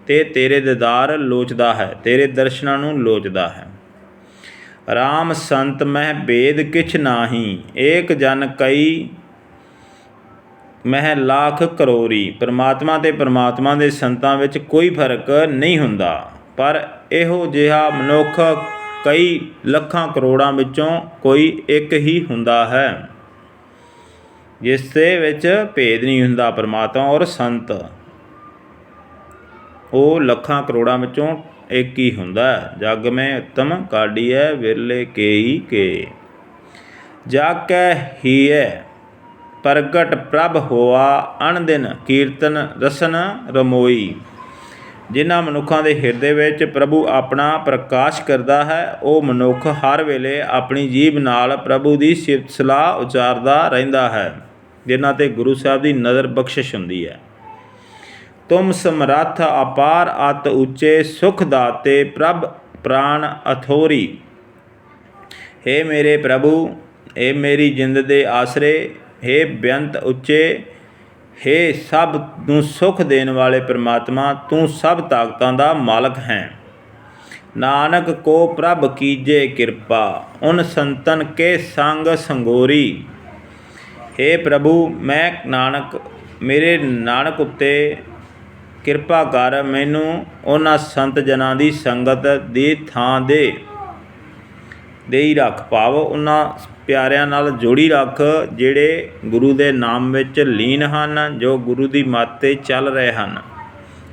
ਅਤੇ ਤੇਰੇ ਦੀਦਾਰ ਲੋਚਦਾ ਹੈ, ਤੇਰੇ ਦਰਸ਼ਨਾਂ ਨੂੰ ਲੋਚਦਾ ਹੈ। ਰਾਮ ਸੰਤ ਮਹਿ ਭੇਦ ਕਿਛ ਨਾਹੀਂ, ਏਕ ਜਨ ਕਈ ਮਹਿ ਲਾਖ ਕਰੋਰੀ। ਪਰਮਾਤਮਾ ਅਤੇ ਪਰਮਾਤਮਾ ਦੇ ਸੰਤਾਂ ਵਿੱਚ ਕੋਈ ਫਰਕ ਨਹੀਂ ਹੁੰਦਾ, ਪਰ ਇਹੋ ਜਿਹਾ ਮਨੁੱਖ ਕਈ ਲੱਖਾਂ ਕਰੋੜਾਂ ਵਿੱਚੋਂ ਕੋਈ ਇੱਕ ਹੀ ਹੁੰਦਾ ਹੈ, ਜਿਸ ਦੇ ਵਿੱਚ ਭੇਦ ਨਹੀਂ ਹੁੰਦਾ। ਪਰਮਾਤਮਾ ਔਰ ਸੰਤ, ਉਹ ਲੱਖਾਂ ਕਰੋੜਾਂ ਵਿੱਚੋਂ एक ही हुंदा। जग में उत्तम काढ़िए विरले केई के। जाकै हीए प्रगट प्रभ होआ अण दिन कीर्तन रसन रमोई। जिन्हां मनुੱਖਾਂ ਦੇ ਹਿਰਦੇ ਵਿੱਚ ਪ੍ਰਭੂ ਆਪਣਾ ਪ੍ਰਕਾਸ਼ ਕਰਦਾ ਹੈ, ਉਹ ਮਨੁੱਖ ਹਰ ਵੇਲੇ ਆਪਣੀ ਜੀਭ ਨਾਲ ਪ੍ਰਭੂ ਦੀ ਸਿਫਤ ਸਲਾਹ ਉਚਾਰਦਾ ਰਹਿੰਦਾ ਹੈ, ਜਿਨ੍ਹਾਂ 'ਤੇ ਗੁਰੂ ਸਾਹਿਬ ਦੀ ਨਜ਼ਰ ਬਖਸ਼ਿਸ਼ ਹੁੰਦੀ ਹੈ। ਤੁਮ ਸਮਰੱਥ ਅਪਾਰ ਅਤ ਉੱਚੇ ਸੁਖ ਦਾਤੇ ਪ੍ਰਭ ਪ੍ਰਾਣ ਅਥੋਰੀ। हे ਮੇਰੇ ਪ੍ਰਭੂ, हे ਮੇਰੀ ਜਿੰਦ ਦੇ ਆਸਰੇ, हे ਬੇਅੰਤ ਉੱਚੇ, हे ਸਭ ਨੂੰ ਸੁਖ ਦੇਣ ਵਾਲੇ ਪ੍ਰਮਾਤਮਾ, ਤੂੰ ਸਭ ਤਾਕਤਾਂ ਦਾ ਮਾਲਕ ਹੈ। ਨਾਨਕ ਕੋ ਪ੍ਰਭ ਕੀਜੇ ਕਿਰਪਾ, ਉਨ ਸੰਤਨ ਕੇ ਸੰਗ ਸੰਗੋਰੀ। हे ਪ੍ਰਭੂ, ਮੈਂ ਮੇਰੇ ਨਾਨਕ ਉੱਤੇ ਕਿਰਪਾ ਕਰ, ਮੈਨੂੰ ਉਹਨਾਂ ਸੰਤ ਜਨਾਂ ਦੀ ਸੰਗਤ ਦੀ ਥਾਂ ਦੇਈ ਰੱਖ। ਭਾਵ ਉਹਨਾਂ ਪਿਆਰਿਆਂ ਨਾਲ ਜੋੜੀ ਰੱਖ ਜਿਹੜੇ ਗੁਰੂ ਦੇ ਨਾਮ ਵਿੱਚ ਲੀਨ ਹਨ, ਜੋ ਗੁਰੂ ਦੀ ਮੱਤ 'ਤੇ ਚੱਲ ਰਹੇ ਹਨ।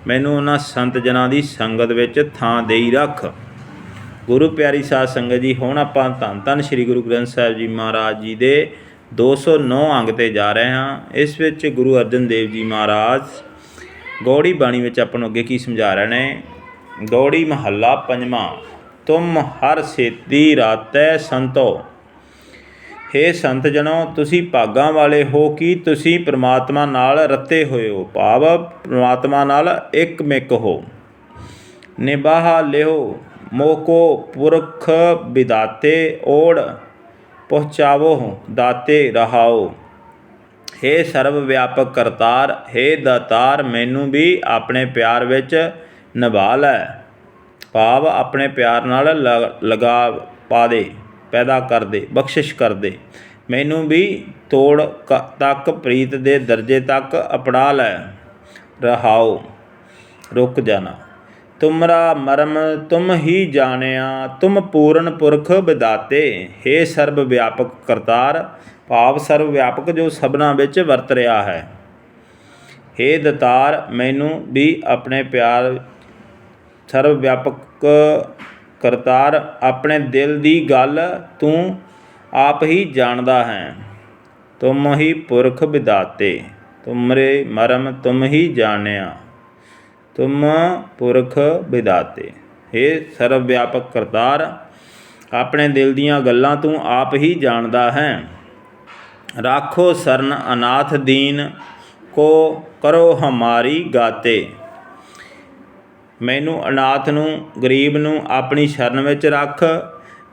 ਮੈਨੂੰ ਉਹਨਾਂ ਸੰਤ ਜਨਾਂ ਦੀ ਸੰਗਤ ਵਿੱਚ ਥਾਂ ਦੇਈ ਰੱਖ। ਗੁਰੂ ਪਿਆਰੀ ਸਾਧ ਸੰਗਤ ਜੀ, ਹੁਣ ਆਪਾਂ ਧੰਨ ਧੰਨ ਸ਼੍ਰੀ ਗੁਰੂ ਗ੍ਰੰਥ ਸਾਹਿਬ ਜੀ ਮਹਾਰਾਜ ਜੀ ਦੇ 209 ਅੰਗ 'ਤੇ ਜਾ ਰਹੇ ਹਾਂ। ਇਸ ਵਿੱਚ ਗੁਰੂ ਅਰਜਨ ਦੇਵ ਜੀ ਮਹਾਰਾਜ ਗੌੜੀ ਬਾਣੀ ਵਿੱਚ ਆਪਾਂ ਨੂੰ ਅੱਗੇ ਕੀ ਸਮਝਾ ਰਹੇ ਨੇ। ਗੌੜੀ ਮਹੱਲਾ ਪੰਜਵਾਂ। ਤੁਮ ਹਰ ਸੇਤੀ ਰਾਤੈ ਸੰਤੋ। हे ਸੰਤ ਜਨੋ, ਤੁਸੀਂ ਭਾਗਾਂ ਵਾਲੇ ਹੋ ਕਿ ਤੁਸੀਂ ਪਰਮਾਤਮਾ ਨਾਲ ਰੱਤੇ ਹੋਏ ਹੋ, ਭਾਵ ਪਰਮਾਤਮਾ ਨਾਲ ਇੱਕ ਮਿੱਕ ਹੋ। ਨਿਬਾਹ ਲਿਓ ਮੋਕੋ ਪੁਰਖ ਵਿਦਾਤੇ ਓੜ ਪਹੁੰਚਾਵੋ ਦਾਤੇ ਰਹਾਓ। हे ਸਰਵ ਵਿਆਪਕ ਕਰਤਾਰ, हे ਦਾਤਾਰ, ਮੈਨੂੰ ਵੀ ਆਪਣੇ ਪਿਆਰ ਵਿੱਚ ਨਿਭਾ ਲੈ। ਭਾਵ ਆਪਣੇ ਪਿਆਰ ਨਾਲ ਲਗਾ ਪਾ ਦੇ, ਪੈਦਾ ਕਰ ਦੇ, ਬਖਸ਼ਿਸ਼ ਕਰ ਦੇ। ਮੈਨੂੰ ਵੀ ਤੋੜ ਤੱਕ ਪ੍ਰੀਤ ਦੇ ਦਰਜੇ ਤੱਕ ਅਪਣਾ ਲੈ। ਰਹਾਓ, ਰੁਕ ਜਾਣਾ। ਤੁਮਰਾ ਮਰਮ ਤੁਮ ਹੀ ਜਾਣਿਆ, ਤੁਮ ਪੂਰਨ ਪੁਰਖ ਵਿਦਾਤੇ। हे ਸਰਬ ਵਿਆਪਕ ਕਰਤਾਰ, ਭਾਵ ਸਰਵ ਵਿਆਪਕ ਜੋ ਸਭਨਾਂ ਵਿੱਚ ਵਰਤ ਰਿਹਾ ਹੈ। हे ਦਾਤਾਰ, ਮੈਨੂੰ ਵੀ ਆਪਣੇ ਪਿਆਰ ਸਰਵ ਵਿਆਪਕ ਕਰਤਾਰ, ਆਪਣੇ ਦਿਲ ਦੀ ਗੱਲ ਤੂੰ ਆਪ ਹੀ ਜਾਣਦਾ ਹੈ। ਤੁਮ ਹੀ ਪੁਰਖ ਵਿਦਾਤੇ, ਤੁਮਰੇ ਮਰਮ ਤੁਮ ਹੀ ਜਾਣਿਆ, ਤੁਮ ਪੁਰਖ ਵਿਦਾਤੇ। हे ਸਰਵ ਵਿਆਪਕ ਕਰਤਾਰ, ਆਪਣੇ ਦਿਲ ਦੀਆਂ ਗੱਲਾਂ ਤੂੰ ਆਪ ਹੀ ਜਾਣਦਾ ਹੈ। ਰਾਖੋ ਸਰਨ ਅਨਾਥ ਦੀਨ ਕੋ ਕਰੋ ਹਮਾਰੀ ਗਾਤੇ। ਮੈਨੂੰ ਅਨਾਥ ਨੂੰ, ਗਰੀਬ ਨੂੰ ਆਪਣੀ ਸ਼ਰਨ ਵਿੱਚ ਰੱਖ,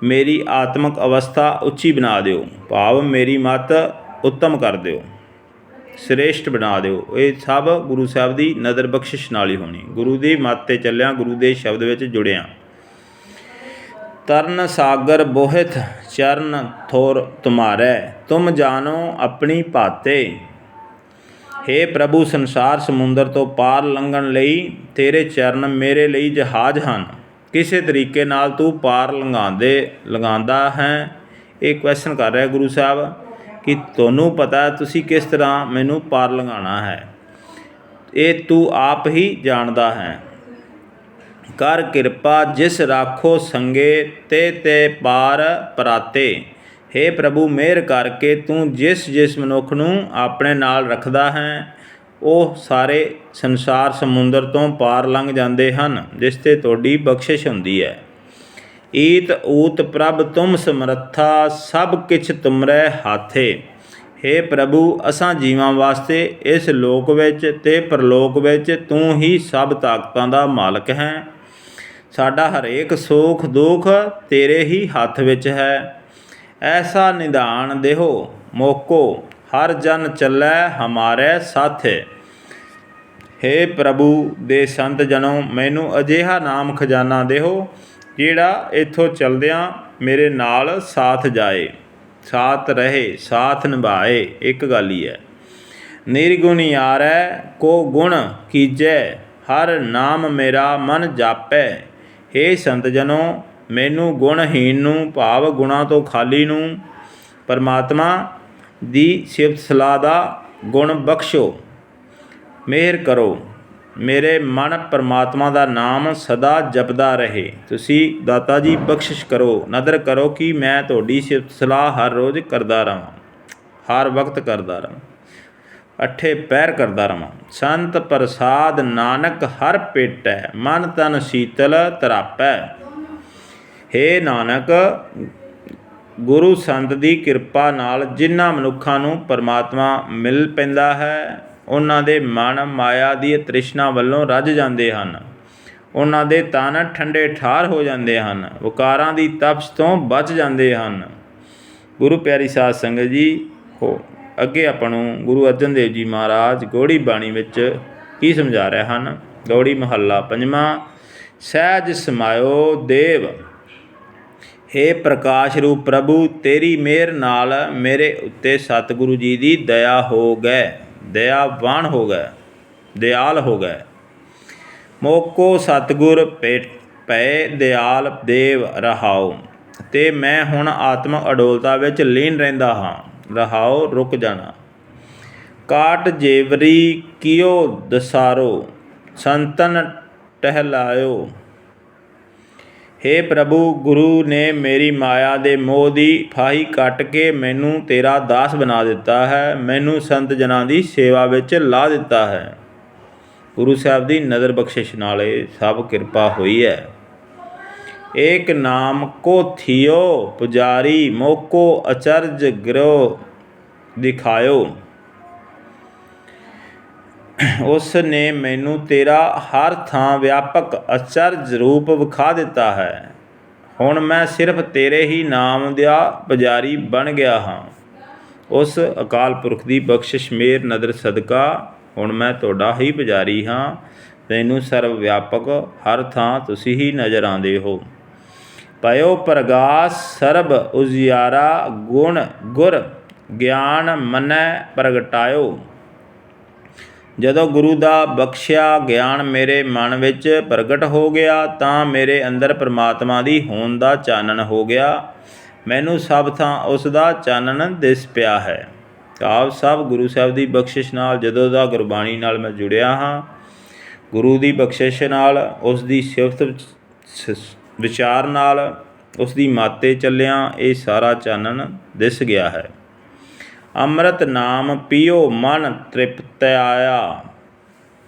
ਮੇਰੀ ਆਤਮਿਕ ਅਵਸਥਾ ਉੱਚੀ ਬਣਾ ਦਿਓ। ਭਾਵ ਮੇਰੀ ਮੱਤ ਉੱਤਮ ਕਰ ਦਿਓ, ਸ੍ਰੇਸ਼ਟ ਬਣਾ ਦਿਓ। ਇਹ ਸਭ ਗੁਰੂ ਸਾਹਿਬ ਦੀ ਨਜ਼ਰ ਬਖਸ਼ਿਸ਼ ਨਾਲ ਹੀ ਹੋਣੀ। ਗੁਰੂ ਦੀ ਮੱਤ 'ਤੇ ਚੱਲਿਆ, ਗੁਰੂ ਦੇ ਸ਼ਬਦ ਵਿੱਚ ਜੁੜਿਆ। ਤਰਨ ਸਾਗਰ ਬੋਹਿਤ ਚਰਨ ਥੋਰ ਤੁਮਾਰੇ, ਤੁਮ ਜਾਣੋ ਆਪਣੀ ਭਾਤੇ। हे ਪ੍ਰਭੂ, ਸੰਸਾਰ ਸਮੁੰਦਰ ਤੋਂ ਪਾਰ ਲੰਘਣ ਲਈ ਤੇਰੇ ਚਰਨ ਮੇਰੇ ਲਈ ਜਹਾਜ਼ ਹਨ। ਕਿਸੇ ਤਰੀਕੇ ਨਾਲ ਤੂੰ ਪਾਰ ਲੰਘਾਉਂਦਾ ਹੈ। ਇਹ ਕੁਐਸਚਨ ਕਰ ਰਿਹਾ ਗੁਰੂ ਸਾਹਿਬ ਕਿ ਤੁਹਾਨੂੰ ਪਤਾ ਤੁਸੀਂ ਕਿਸ ਤਰ੍ਹਾਂ ਮੈਨੂੰ ਪਾਰ ਲੰਘਾਉਣਾ ਹੈ, ਇਹ ਤੂੰ ਆਪ ਹੀ ਜਾਣਦਾ ਹੈ। ਕਰ ਕਿਰਪਾ ਜਿਸ ਰਾਖੋ ਸੰਗੇ ਤੇ ਪਾਰ ਪਰਾਤੇ। हे ਪ੍ਰਭੂ, ਮਿਹਰ ਕਰਕੇ ਤੂੰ ਜਿਸ ਮਨੁੱਖ ਨੂੰ ਆਪਣੇ ਨਾਲ ਰੱਖਦਾ ਹੈ, ਉਹ ਸਾਰੇ ਸੰਸਾਰ ਸਮੁੰਦਰ ਤੋਂ ਪਾਰ ਲੰਘ ਜਾਂਦੇ ਹਨ, ਜਿਸ 'ਤੇ ਤੁਹਾਡੀ ਬਖਸ਼ਿਸ਼ ਹੁੰਦੀ ਹੈ। ਈਤ ਊਤ ਪ੍ਰਭ ਤੁਮ ਸਮਰੱਥਾ, ਸਭ ਕਿਛ ਤੁਮਰੇ ਹਾਥੇ। हे ਪ੍ਰਭੂ, ਅਸਾਂ ਜੀਵਾਂ ਵਾਸਤੇ ਇਸ ਲੋਕ ਵਿੱਚ ਤੇ ਪਰਲੋਕ ਵਿੱਚ ਤੂੰ ਹੀ ਸਭ ਤਾਕਤਾਂ ਦਾ ਮਾਲਕ ਹੈ। ਸਾਡਾ ਹਰੇਕ ਸੁੱਖ ਦੁੱਖ ਤੇਰੇ ਹੀ ਹੱਥ ਵਿੱਚ ਹੈ। ਐਸਾ ਨਿਧਾਨ ਦੇਹੋ ਮੋਕੋ, ਹਰ ਜਨ ਚੱਲੈ ਹਮਾਰੇ ਸਾਥੇ। हे ਪ੍ਰਭੂ ਦੇ ਸੰਤ ਜਨੋ, ਮੈਨੂੰ ਅਜਿਹਾ ਨਾਮ ਖਜ਼ਾਨਾ ਦੇਹੋ ਜਿਹੜਾ ਇੱਥੋਂ ਚਲਦਿਆਂ ਮੇਰੇ ਨਾਲ ਸਾਥ ਜਾਏ, ਸਾਥ ਰਹੇ, ਸਾਥ ਨਿਭਾਏ। ਇੱਕ ਗੱਲ ਹੀ ਹੈ। ਨਿਰਗੁਣ ਯਾਰੈ ਕੋ ਗੁਣ ਕੀਜੈ, ਹਰ ਨਾਮ ਮੇਰਾ ਮਨ ਜਾਪੈ। हे ਸੰਤ ਜਨੋ, ਮੈਨੂੰ ਗੁਣਹੀਨ ਨੂੰ, ਭਾਵ ਗੁਣਾਂ ਤੋਂ ਖਾਲੀ ਨੂੰ, ਪਰਮਾਤਮਾ ਦੀ ਸਿਫਤ ਸਲਾਹ ਦਾ ਗੁਣ ਬਖਸ਼ੋ, ਮਿਹਰ ਕਰੋ। ਮੇਰੇ ਮਨ ਪਰਮਾਤਮਾ ਦਾ ਨਾਮ ਸਦਾ ਜਪਦਾ ਰਹੇ। ਤੁਸੀਂ ਦਾਤਾ ਜੀ ਬਖਸ਼ਿਸ਼ ਕਰੋ, ਨਦਰ ਕਰੋ ਕਿ ਮੈਂ ਤੁਹਾਡੀ ਸਿਫਤ ਸਲਾਹ ਹਰ ਰੋਜ਼ ਕਰਦਾ ਰਹਾਂ, ਹਰ ਵਕਤ ਕਰਦਾ ਰਹਾਂ, ਅੱਠੇ ਪਹਿਰ ਕਰਦਾ ਰਹਾਂ। ਸੰਤ ਪ੍ਰਸਾਦ ਨਾਨਕ ਹਰ ਭੇਟੈ, ਮਨ ਤਨ ਸੀਤਲ ਤਰਾਪੈ। ਹੇ ਨਾਨਕ, ਗੁਰੂ ਸੰਤ ਦੀ ਕਿਰਪਾ ਨਾਲ ਜਿਨ੍ਹਾਂ ਮਨੁੱਖਾਂ ਨੂੰ ਪਰਮਾਤਮਾ ਮਿਲ ਪੈਂਦਾ ਹੈ, ਉਹਨਾਂ ਦੇ ਮਨ ਮਾਇਆ ਦੀ ਤ੍ਰਿਸ਼ਨਾ ਵੱਲੋਂ ਰੱਜ ਜਾਂਦੇ ਹਨ। ਉਹਨਾਂ ਦੇ ਤਨ ਠੰਡੇ ਠਾਰ ਹੋ ਜਾਂਦੇ ਹਨ, ਵਿਕਾਰਾਂ ਦੀ ਤਪਸ਼ ਤੋਂ ਬਚ ਜਾਂਦੇ ਹਨ। ਗੁਰੂ ਪਿਆਰੀ ਸਾਧ ਸੰਗਤ ਜੀ, ਅੱਗੇ ਆਪਾਂ ਨੂੰ ਗੁਰੂ ਅਰਜਨ ਦੇਵ ਜੀ ਮਹਾਰਾਜ ਗੌੜੀ ਬਾਣੀ ਵਿੱਚ ਕੀ ਸਮਝਾ ਰਹੇ ਹਨ। ਗੌੜੀ ਮਹੱਲਾ ਪੰਜਵਾਂ। ਸਹਿਜ ਸਮਾਇਓ ਦੇਵ, ਹੇ ਪ੍ਰਕਾਸ਼ ਰੂਪ ਪ੍ਰਭੂ, ਤੇਰੀ ਮਿਹਰ ਨਾਲ ਮੇਰੇ ਉੱਤੇ ਸਤਿਗੁਰੂ ਜੀ ਦੀ ਦਇਆ ਹੋ ਗਏ, ਦਇਆਵਾਨ ਹੋ ਗਏ, ਦਿਆਲ ਹੋ ਗਏ। ਮੋਕੋ ਸਤਿਗੁਰ ਭਏ ਦਿਆਲ ਦੇਵ ਰਹਾਓ। ਅਤੇ ਮੈਂ ਹੁਣ ਆਤਮਕ ਅਡੋਲਤਾ ਵਿੱਚ ਲੀਨ ਰਹਿੰਦਾ ਹਾਂ। ਰਹਾਓ ਰੁਕ ਜਾਣਾ। ਕਾਟ ਜੇਵਰੀ ਕਿਓ ਦਸਾਰੋ, ਸੰਤਨ ਟਹਿਲਾਇਓ। ਹੇ ਪ੍ਰਭੂ, ਗੁਰੂ ਨੇ ਮੇਰੀ ਮਾਇਆ ਦੇ ਮੋਹ ਦੀ ਫਾਹੀ ਕੱਟ ਕੇ ਮੈਨੂੰ ਤੇਰਾ ਦਾਸ ਬਣਾ ਦਿੱਤਾ ਹੈ, ਮੈਨੂੰ ਸੰਤ ਜਨਾਂ ਦੀ ਸੇਵਾ ਵਿੱਚ ਲਾ ਦਿੱਤਾ ਹੈ। ਗੁਰੂ ਸਾਹਿਬ ਦੀ ਨਜ਼ਰ ਬਖਸ਼ਿਸ਼ ਨਾਲ ਇਹ ਸਭ ਕਿਰਪਾ ਹੋਈ ਹੈ। ਏਕ ਨਾਮ ਕੋ ਥਿਓ ਪੁਜਾਰੀ, ਮੋਕੋ ਅਚਰਜ ਗ੍ਰਹਿ ਦਿਖਾਇਓ। ਉਸ ਨੇ ਮੈਨੂੰ ਤੇਰਾ ਹਰ ਥਾਂ ਵਿਆਪਕ ਅਚਰਜ ਰੂਪ ਵਿਖਾ ਦਿੱਤਾ ਹੈ। ਹੁਣ ਮੈਂ ਸਿਰਫ ਤੇਰੇ ਹੀ ਨਾਮ ਦਾ ਪੁਜਾਰੀ ਬਣ ਗਿਆ ਹਾਂ। ਉਸ ਅਕਾਲ ਪੁਰਖ ਦੀ ਬਖਸ਼ਿਸ਼ ਮਿਹਰ ਨਦਰ ਸਦਕਾ ਹੁਣ ਮੈਂ ਤੁਹਾਡਾ ਹੀ ਪੁਜਾਰੀ ਹਾਂ। ਤੈਨੂੰ ਸਰਵ ਵਿਆਪਕ ਹਰ ਥਾਂ ਤੁਸੀਂ ਹੀ ਨਜ਼ਰ ਆਉਂਦੇ ਹੋ। ਪਇਓ ਪ੍ਰਗਾਸ ਸਰਬ ਉਜਿਆਰਾ, ਗੁਣ ਗੁਰ ਗਿਆਨ ਮਨੈ ਪ੍ਰਗਟਾਇਓ। ਜਦੋਂ ਗੁਰੂ ਦਾ ਬਖਸ਼ਿਆ ਗਿਆਨ ਮੇਰੇ ਮਨ ਵਿੱਚ ਪ੍ਰਗਟ ਹੋ ਗਿਆ ਤਾਂ ਮੇਰੇ ਅੰਦਰ ਪਰਮਾਤਮਾ ਦੀ ਹੋਂਦ ਦਾ ਚਾਨਣ ਹੋ ਗਿਆ। ਮੈਨੂੰ ਸਭ ਥਾਂ ਉਸ ਦਾ ਚਾਨਣ ਦਿਸ ਪਿਆ ਹੈ। ਆਪ ਸਭ ਗੁਰੂ ਸਾਹਿਬ ਦੀ ਬਖਸ਼ਿਸ਼ ਨਾਲ ਜਦੋਂ ਦਾ ਗੁਰਬਾਣੀ ਨਾਲ ਮੈਂ ਜੁੜਿਆ ਹਾਂ, ਗੁਰੂ ਦੀ ਬਖਸ਼ਿਸ਼ ਨਾਲ, ਉਸ ਦੀ ਸਿਫਤ ਵਿਚਾਰ ਨਾਲ, ਉਸ ਦੀ ਮਾਤੇ ਚੱਲਿਆਂ ਇਹ ਸਾਰਾ ਚਾਨਣ ਦਿਸ ਗਿਆ ਹੈ। ਅੰਮ੍ਰਿਤ ਨਾਮ ਪੀਓ ਮਨ ਤ੍ਰਿਪਤਿਆਇਆ,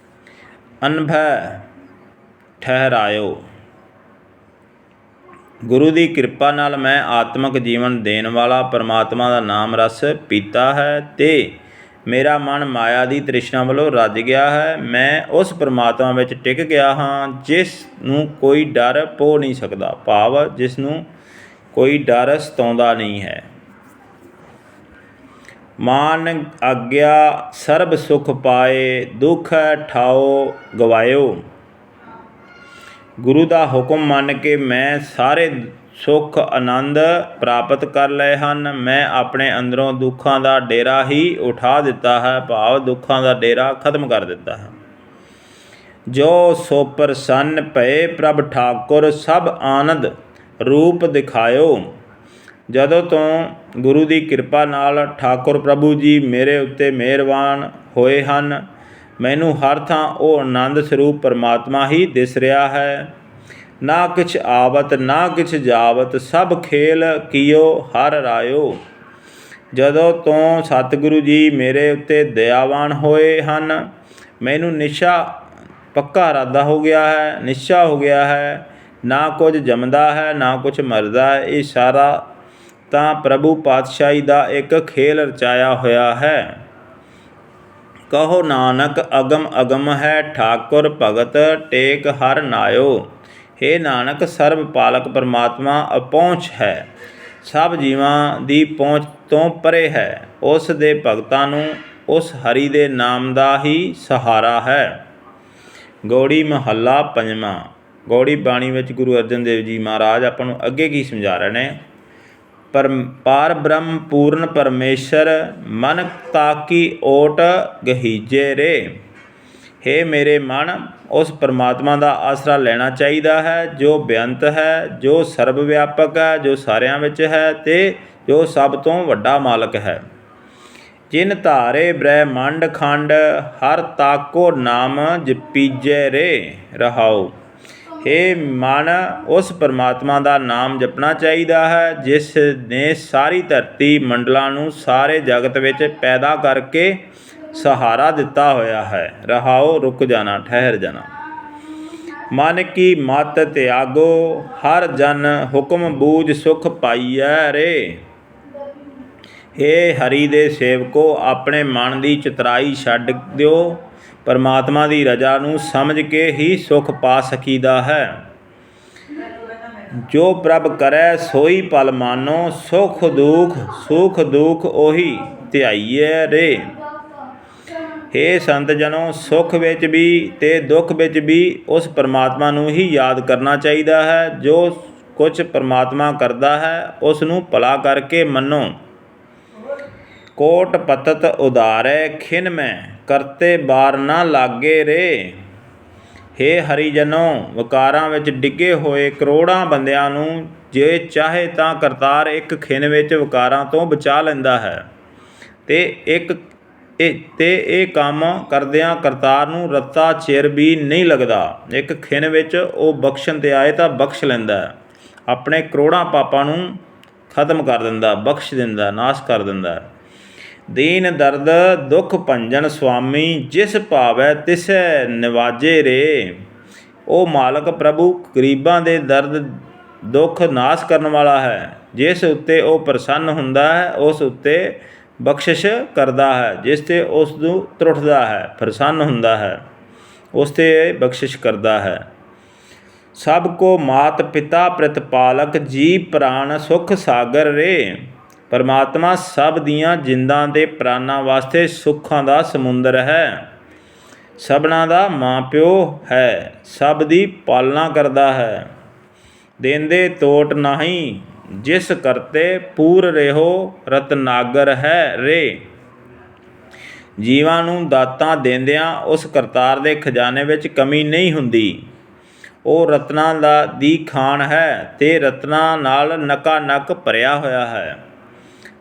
ਅਨਭੈ ਠਹਿਰਾਇਓ। ਗੁਰੂ ਦੀ ਕਿਰਪਾ ਨਾਲ ਮੈਂ ਆਤਮਿਕ ਜੀਵਨ ਦੇਣ ਵਾਲਾ ਪਰਮਾਤਮਾ ਦਾ ਨਾਮ ਰਸ ਪੀਤਾ ਹੈ ਅਤੇ ਮੇਰਾ ਮਨ ਮਾਇਆ ਦੀ ਤ੍ਰਿਸ਼ਨਾ ਵੱਲੋਂ ਰੱਜ ਗਿਆ ਹੈ। ਮੈਂ ਉਸ ਪਰਮਾਤਮਾ ਵਿੱਚ ਟਿਕ ਗਿਆ ਹਾਂ ਜਿਸ ਨੂੰ ਕੋਈ ਡਰ ਪੋ ਨਹੀਂ ਸਕਦਾ, ਭਾਵ ਜਿਸ ਨੂੰ ਕੋਈ ਡਰ ਸਤਾਉਂਦਾ ਨਹੀਂ ਹੈ। ਮਾਨ ਆਗਿਆ ਸਰਬ ਸੁਖ ਪਾਏ, ਦੁੱਖ ਠਾਓ ਗਵਾਇਓ। ਗੁਰੂ ਦਾ ਹੁਕਮ ਮੰਨ ਕੇ ਮੈਂ ਸਾਰੇ ਸੁੱਖ ਆਨੰਦ ਪ੍ਰਾਪਤ ਕਰ ਲਏ ਹਨ। ਮੈਂ ਆਪਣੇ ਅੰਦਰੋਂ ਦੁੱਖਾਂ ਦਾ ਡੇਰਾ ਹੀ ਉਠਾ ਦਿੱਤਾ ਹੈ, ਭਾਵ ਦੁੱਖਾਂ ਦਾ ਡੇਰਾ ਖਤਮ ਕਰ ਦਿੱਤਾ ਹੈ। ਜੋ ਸੋ ਪ੍ਰਸੰਨ ਭਏ ਪ੍ਰਭ ਠਾਕੁਰ, ਸਭ ਆਨੰਦ ਰੂਪ ਦਿਖਾਇਓ। ਜਦੋਂ ਤੋਂ ਗੁਰੂ ਦੀ ਕਿਰਪਾ ਨਾਲ ਠਾਕੁਰ ਪ੍ਰਭੂ ਜੀ ਮੇਰੇ ਉੱਤੇ ਮਿਹਰਬਾਨ ਹੋਏ ਹਨ, ਮੈਨੂੰ ਹਰ ਥਾਂ ਉਹ ਆਨੰਦ ਸਰੂਪ ਪਰਮਾਤਮਾ ਹੀ ਦਿਸ ਰਿਹਾ ਹੈ। ਨਾ ਕਿਛ ਆਵਤ ਨਾ ਕਿਛ ਜਾਵਤ, ਸਭ ਖੇਲ ਕੀਓ ਹਰ ਰਾਇਓ। ਜਦੋਂ ਤੋਂ ਸਤਿਗੁਰੂ ਜੀ ਮੇਰੇ ਉੱਤੇ ਦਇਆਵਾਨ ਹੋਏ ਹਨ, ਮੈਨੂੰ ਨਿਸ਼ਾ ਪੱਕਾ ਇਰਾਦਾ ਹੋ ਗਿਆ ਹੈ, ਨਿਸ਼ਚਾ ਹੋ ਗਿਆ ਹੈ। ਨਾ ਕੁਝ ਜੰਮਦਾ ਹੈ ਨਾ ਕੁਝ ਮਰਦਾ ਹੈ, ਇਹ ਸਾਰਾ ਤਾਂ ਪ੍ਰਭੂ ਪਾਤਸ਼ਾਹੀ ਦਾ ਇੱਕ ਖੇਲ ਰਚਾਇਆ ਹੋਇਆ ਹੈ। ਕਹੋ ਨਾਨਕ ਅਗਮ ਅਗਮ ਹੈ, ਠਾਕੁਰ ਭਗਤ ਟੇਕ ਹਰ ਨਾਇਓ। ਹੇ ਨਾਨਕ, ਸਰਬ ਪਾਲਕ ਪਰਮਾਤਮਾ ਅਪਹੁੰਚ ਹੈ, ਸਭ ਜੀਵਾਂ ਦੀ ਪਹੁੰਚ ਤੋਂ ਪਰੇ ਹੈ। ਉਸ ਦੇ ਭਗਤਾਂ ਨੂੰ ਉਸ ਹਰੀ ਦੇ ਨਾਮ ਦਾ ਹੀ ਸਹਾਰਾ ਹੈ। ਗੌੜੀ ਮਹੱਲਾ ਪੰਜਵਾਂ। ਗੌੜੀ ਬਾਣੀ ਵਿੱਚ ਗੁਰੂ ਅਰਜਨ ਦੇਵ ਜੀ ਮਹਾਰਾਜ ਆਪਾਂ ਨੂੰ ਅੱਗੇ ਕੀ ਸਮਝਾ ਰਹੇ ਨੇ। ਪਾਰ ਬ੍ਰਹਮ ਪੂਰਨ ਪਰਮੇਸ਼ਰ, ਮਨ ਤਾਕੀ ਓਟ ਗਹੀਜੇ ਰੇ। ਹੇ ਮੇਰੇ ਮਨ, ਉਸ ਪਰਮਾਤਮਾ ਦਾ ਆਸਰਾ ਲੈਣਾ ਚਾਹੀਦਾ ਹੈ ਜੋ ਬੇਅੰਤ ਹੈ, ਜੋ ਸਰਬ ਵਿਆਪਕ ਹੈ, ਜੋ ਸਾਰਿਆਂ ਵਿੱਚ ਹੈ ਅਤੇ ਜੋ ਸਭ ਤੋਂ ਵੱਡਾ ਮਾਲਕ ਹੈ। ਜਿਨ ਧਾਰੇ ਬ੍ਰਹਿਮੰਡ ਖੰਡ ਹਰ ਤਾਕੋ ਨਾਮ ਜਪੀਜੈ ਰੇ। ਰਹਾਉ। ਹੇ ਮਨ, ਉਸ ਪਰਮਾਤਮਾ ਦਾ ਨਾਮ ਜਪਣਾ ਚਾਹੀਦਾ ਹੈ ਜਿਸ ਨੇ ਸਾਰੀ ਧਰਤੀ ਮੰਡਲਾਂ ਨੂੰ ਸਾਰੇ ਜਗਤ ਵਿੱਚ ਪੈਦਾ ਕਰਕੇ ਸਹਾਰਾ ਦਿੱਤਾ ਹੋਇਆ ਹੈ। ਰਹਾਉ। ਰੁਕ ਜਾਣਾ, ਠਹਿਰ ਜਾਣਾ। ਮਨ ਕੀ ਮਤ ਤਿਆਗੋ ਹਰ ਜਨ ਹੁਕਮ ਬੂਝ ਸੁਖ ਪਾਈਐ ਰੇ। ਹੇ ਹਰੀ ਦੇ ਸੇਵਕੋ, ਆਪਣੇ ਮਨ ਦੀ ਚਤਰਾਈ ਛੱਡ ਦਿਓ। ਪਰਮਾਤਮਾ ਦੀ ਰਜ਼ਾ ਨੂੰ ਸਮਝ ਕੇ ਹੀ ਸੁਖ ਪਾ ਸਕੀਦਾ ਹੈ। ਜੋ ਪ੍ਰਭ ਕਰੈ ਸੋਈ ਭਲ ਮਾਨੋ, ਸੁਖ ਦੁਖ ਉਹੀ ਧਿਆਈਐ ਰੇ। ਹੇ ਸੰਤ ਜਨੋ, ਸੁਖ ਵਿੱਚ ਵੀ ਤੇ ਦੁੱਖ ਵਿੱਚ ਵੀ ਉਸ ਪਰਮਾਤਮਾ ਨੂੰ ਹੀ ਯਾਦ ਕਰਨਾ ਚਾਹੀਦਾ ਹੈ। ਜੋ ਕੁਛ ਪਰਮਾਤਮਾ ਕਰਦਾ ਹੈ ਉਸ ਨੂੰ ਭਲਾ ਕਰਕੇ ਮੰਨੋ। ਕੋਟ ਪਤਤ ਉਧਾਰੈ ਖਿਨ ਮੈਂ ਕਰਤੇ ਬਾਰ ਨਾ ਲਾਗੇ ਰੇ। ਹੇ ਹਰੀਜਨੋ, ਵਿਕਾਰਾਂ ਵਿੱਚ ਡਿੱਗੇ ਹੋਏ ਕਰੋੜਾਂ ਬੰਦਿਆਂ ਨੂੰ ਜੇ ਚਾਹੇ ਤਾਂ ਕਰਤਾਰ ਇੱਕ ਖਿਨ ਵਿੱਚ ਵਿਕਾਰਾਂ ਤੋਂ ਬਚਾ ਲੈਂਦਾ ਹੈ। ਤੇ ਇਹ ਕੰਮ ਕਰਦਿਆਂ ਕਰਤਾਰ ਨੂੰ ਰੱਤਾ ਚਿਰ ਵੀ ਨਹੀਂ ਲੱਗਦਾ। ਇੱਕ ਖਿਨ ਵਿੱਚ ਉਹ ਬਖਸ਼ਣ 'ਤੇ ਆਏ ਤਾਂ ਬਖਸ਼ ਲੈਂਦਾ ਹੈ। ਆਪਣੇ ਕਰੋੜਾਂ ਪਾਪਾਂ ਨੂੰ ਖਤਮ ਕਰ ਦਿੰਦਾ, ਬਖਸ਼ ਦਿੰਦਾ, ਨਾਸ਼ ਕਰ ਦਿੰਦਾ। ਦੀਨ ਦਰਦ ਦੁੱਖ ਭੰਜਨ ਸੁਆਮੀ, ਜਿਸ ਭਾਵੈ ਤਿਸੈ ਨਿਵਾਜੇ ਰੇ। ਉਹ ਮਾਲਕ ਪ੍ਰਭੂ ਗਰੀਬਾਂ ਦੇ ਦਰਦ ਦੁੱਖ ਨਾਸ਼ ਕਰਨ ਵਾਲਾ ਹੈ। ਜਿਸ ਉੱਤੇ ਉਹ ਪ੍ਰਸੰਨ ਹੁੰਦਾ ਹੈ ਉਸ ਉੱਤੇ ਬਖਸ਼ਿਸ਼ ਕਰਦਾ ਹੈ। ਜਿਸ 'ਤੇ ਉਸ ਨੂੰ ਤਰੁੱਠਦਾ ਹੈ, ਪ੍ਰਸੰਨ ਹੁੰਦਾ ਹੈ, ਉਸ 'ਤੇ ਬਖਸ਼ਿਸ਼ ਕਰਦਾ ਹੈ। ਸਭ ਕੋ ਮਾਤ ਪਿਤਾ ਪ੍ਰਤਪਾਲਕ, ਜੀ ਪ੍ਰਾਣ ਸੁਖ ਸਾਗਰ ਰੇ। ਪਰਮਾਤਮਾ ਸਭ ਦੀਆਂ ਜਿੰਦਾਂ ਦੇ ਪ੍ਰਾਣਾਂ ਵਾਸਤੇ ਸੁੱਖਾਂ ਦਾ ਸਮੁੰਦਰ ਹੈ। ਸਭਨਾਂ ਦਾ ਮਾਂ ਪਿਓ ਹੈ, ਸਭ ਦੀ ਪਾਲਣਾ ਕਰਦਾ ਹੈ। ਦੇਂਦੇ ਤੋਟ ਨਾਹੀਂ ਜਿਸ ਕਰਤੇ ਪੂਰ ਰਹਿਓ, ਰਤਨਾਗਰ ਹੈ ਰੇ। ਜੀਵਾਂ ਨੂੰ ਦਾਤਾਂ ਦਿੰਦਿਆਂ ਉਸ ਕਰਤਾਰ ਦੇ ਖਜ਼ਾਨੇ ਵਿੱਚ ਕਮੀ ਨਹੀਂ ਹੁੰਦੀ। ਉਹ ਰਤਨਾਂ ਦੀ ਖਾਣ ਹੈ ਤੇ ਰਤਨਾਂ ਨਾਲ ਨਕਾ ਨਕ ਭਰਿਆ ਹੋਇਆ ਹੈ।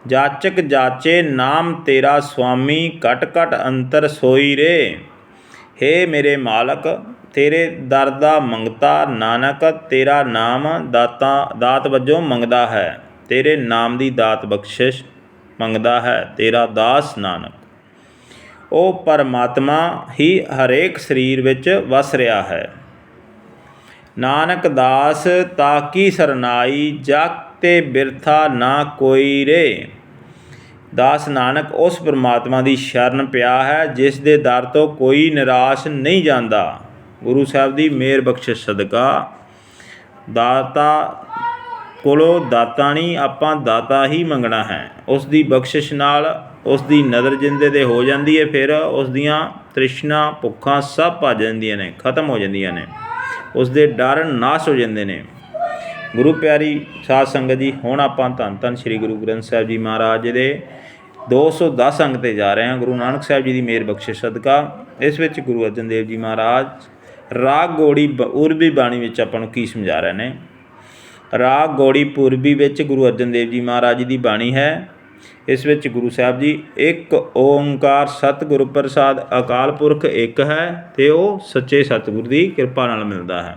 ਜਾਚਕ ਜਾਚੇ ਨਾਮ ਤੇਰਾ ਸੁਆਮੀ, ਘਟ ਘਟ ਅੰਤਰ ਸੋਈ ਰੇ। ਹੇ ਮੇਰੇ ਮਾਲਕ, ਤੇਰੇ ਦਰ ਦਾ ਮੰਗਤਾ ਨਾਨਕ ਤੇਰਾ ਨਾਮ ਦਾਤ ਵਜੋਂ ਮੰਗਦਾ ਹੈ। ਤੇਰੇ ਨਾਮ ਦੀ ਦਾਤ ਬਖਸ਼ਿਸ਼ ਮੰਗਦਾ ਹੈ ਤੇਰਾ ਦਾਸ ਨਾਨਕ। ਉਹ ਪਰਮਾਤਮਾ ਹੀ ਹਰੇਕ ਸਰੀਰ ਵਿੱਚ ਵਸ ਰਿਹਾ ਹੈ। ਨਾਨਕ ਦਾਸ ਤਾ ਕੀ ਸਰਨਾਈ, ਜਗ ਤੇ ਬਿਰਥਾ ਨਾ ਕੋਈ ਰੇ। ਦਾਸ ਨਾਨਕ ਉਸ ਪਰਮਾਤਮਾ ਦੀ ਸ਼ਰਨ ਪਿਆ ਹੈ ਜਿਸ ਦੇ ਦਰ ਤੋਂ ਕੋਈ ਨਿਰਾਸ਼ ਨਹੀਂ ਜਾਂਦਾ। ਗੁਰੂ ਸਾਹਿਬ ਦੀ ਮਿਹਰ ਬਖਸ਼ਿਸ਼ ਸਦਕਾ ਦਾਤਾ ਕੋਲੋਂ ਦਾਤਾ ਨਹੀਂ, ਆਪਾਂ ਦਾਤਾ ਹੀ ਮੰਗਣਾ ਹੈ। ਉਸ ਦੀ ਬਖਸ਼ਿਸ਼ ਨਾਲ ਉਸ ਦੀ ਨਜ਼ਰ ਜਿੰਦੇ 'ਤੇ ਹੋ ਜਾਂਦੀ ਹੈ, ਫਿਰ ਉਸ ਦੀਆਂ ਤ੍ਰਿਸ਼ਨਾ ਭੁੱਖਾਂ ਸਭ ਭੱਜ ਜਾਂਦੀਆਂ ਨੇ, ਖਤਮ ਹੋ ਜਾਂਦੀਆਂ ਨੇ, ਉਸ ਦੇ ਡਰ ਨਾਸ਼ ਹੋ ਜਾਂਦੇ ਨੇ। ਗੁਰੂ ਪਿਆਰੀ ਸਾਧ ਸੰਗਤ ਜੀ, ਹੁਣ ਆਪਾਂ ਧੰਨ ਧੰਨ ਸ਼੍ਰੀ ਗੁਰੂ ਗ੍ਰੰਥ ਸਾਹਿਬ ਜੀ ਮਹਾਰਾਜ ਜੀ ਦੇ 210 ਅੰਗ 'ਤੇ ਜਾ ਰਹੇ ਹਾਂ। ਗੁਰੂ ਨਾਨਕ ਸਾਹਿਬ ਜੀ ਦੀ ਮਿਹਰ ਬਖਸ਼ਿਸ਼ ਸਦਕਾ ਇਸ ਵਿੱਚ ਗੁਰੂ ਅਰਜਨ ਦੇਵ ਜੀ ਮਹਾਰਾਜ ਰਾਗ ਗੌੜੀ ਪੂਰਬੀ ਬਾਣੀ ਵਿੱਚ ਆਪਾਂ ਨੂੰ ਕੀ ਸਮਝਾ ਰਹੇ ਨੇ। ਰਾਗ ਗੌੜੀ ਪੂਰਬੀ ਵਿੱਚ ਗੁਰੂ ਅਰਜਨ ਦੇਵ ਜੀ ਮਹਾਰਾਜ ਜੀ ਦੀ ਬਾਣੀ ਹੈ। ਇਸ ਵਿੱਚ ਗੁਰੂ ਸਾਹਿਬ ਜੀ ਇੱਕ ਓਂਕਾਰ ਸਤਿਗੁਰੂ ਪ੍ਰਸਾਦ ਅਕਾਲ ਪੁਰਖ ਇੱਕ ਹੈ ਅਤੇ ਉਹ ਸੱਚੇ ਸਤਿਗੁਰ ਦੀ ਕਿਰਪਾ ਨਾਲ ਮਿਲਦਾ ਹੈ।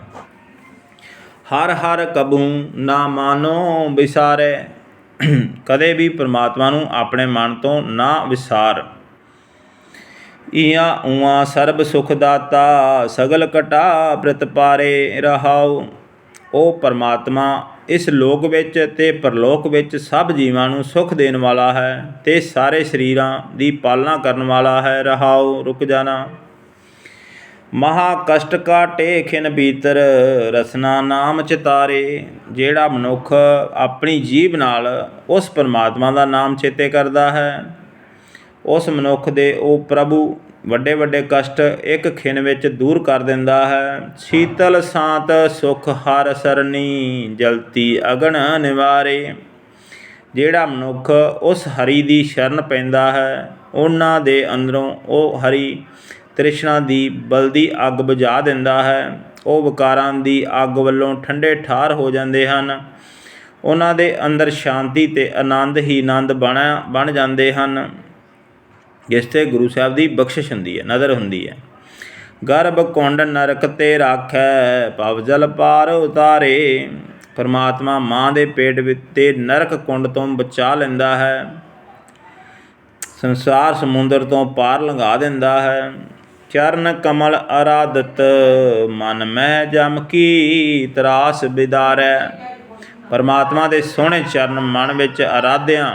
ਹਰ ਹਰ ਕਬਹੂ ਨਾ ਮਾਨੋ ਵਿਸਾਰੈ, ਕਦੇ ਵੀ ਪਰਮਾਤਮਾ ਨੂੰ ਆਪਣੇ ਮਨ ਤੋਂ ਨਾ ਵਿਸਾਰ। ਈਆਂ ਊਆਂ ਸਰਬ ਸੁਖ ਦਾਤਾ, ਸਗਲ ਘਟਾ ਪ੍ਰਤਪਾਰੇ। ਰਹਾਉ। ਉਹ ਪਰਮਾਤਮਾ ਇਸ ਲੋਕ ਵਿੱਚ ਅਤੇ ਪਰਲੋਕ ਵਿੱਚ ਸਭ ਜੀਵਾਂ ਨੂੰ ਸੁਖ ਦੇਣ ਵਾਲਾ ਹੈ ਅਤੇ ਸਾਰੇ ਸਰੀਰਾਂ ਦੀ ਪਾਲਣਾ ਕਰਨ ਵਾਲਾ ਹੈ। ਰਹਾਉ। ਰੁਕ ਜਾਣਾ। ਮਹਾ ਕਸ਼ਟ ਕਾਟੇ ਖਿਨ ਭੀਤਰ, ਰਸਨਾ ਨਾਮ ਚਿਤਾਰੇ। ਜਿਹੜਾ ਮਨੁੱਖ ਆਪਣੀ ਜੀਭ ਨਾਲ ਉਸ ਪਰਮਾਤਮਾ ਦਾ ਨਾਮ ਚੇਤੇ ਕਰਦਾ ਹੈ, ਉਸ ਮਨੁੱਖ ਦੇ ਉਹ ਪ੍ਰਭੂ ਵੱਡੇ ਵੱਡੇ ਕਸ਼ਟ ਇੱਕ ਖਿਨ ਵਿੱਚ ਦੂਰ ਕਰ ਦਿੰਦਾ ਹੈ। ਸ਼ੀਤਲ ਸਾਂਤ ਸੁਖ ਹਰ ਸਰਨੀ, ਜਲਤੀ ਅਗਨ ਨਿਵਾਰੇ। ਜਿਹੜਾ ਮਨੁੱਖ ਉਸ ਹਰੀ ਦੀ ਸ਼ਰਨ ਪੈਂਦਾ ਹੈ, ਉਹਨਾਂ ਦੇ ਅੰਦਰੋਂ ਉਹ ਹਰੀ ਤ੍ਰਿਸ਼ਨਾ ਦੀ ਬਲਦੀ ਅੱਗ ਬੁਝਾ ਦਿੰਦਾ ਹੈ। ਉਹ ਵਿਕਾਰਾਂ ਦੀ ਅੱਗ ਵੱਲੋਂ ਠੰਡੇ ਠਾਰ ਹੋ ਜਾਂਦੇ ਹਨ। ਉਹਨਾਂ ਦੇ ਅੰਦਰ ਸ਼ਾਂਤੀ ਅਤੇ ਆਨੰਦ ਹੀ ਆਨੰਦ ਬਣ ਜਾਂਦੇ ਹਨ। जिस ते गुरु साहब की बख्शिश हुंदी है, नज़र हुंदी है। गर्भ कुंड नरक ते राखै, भव जल पार उतारे। परमात्मा माँ के पेट ते नरक कुंड तो बचा लैंदा है, संसार समुंदर तो पार लंघा दिंदा है। चरण कमल आराधत, मन मह जम की तरास बिदारै। परमात्मा के सोहणे चरण मन विच आराध्या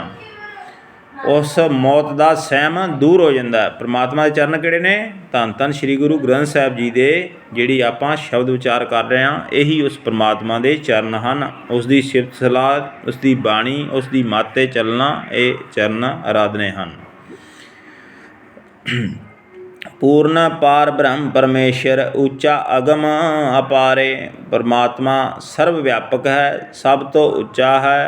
उस मौत का सहम दूर हो जाता है। परमात्मा के चरण किहड़े ने? धन धन श्री गुरु ग्रंथ साहब जी के जिहड़ी आपां शब्द विचार कर रहे हैं, यही उस परमात्मा के चरण हैं। उसकी सिफत सलाह, उसकी बाणी, उसकी मत ते चलना, ये चरण आराधने हैं। पूर्ण पार ब्रह्म परमेश्वर, ऊंचा अगम अपारे। परमात्मा सर्व व्यापक है, सब तो उच्चा है,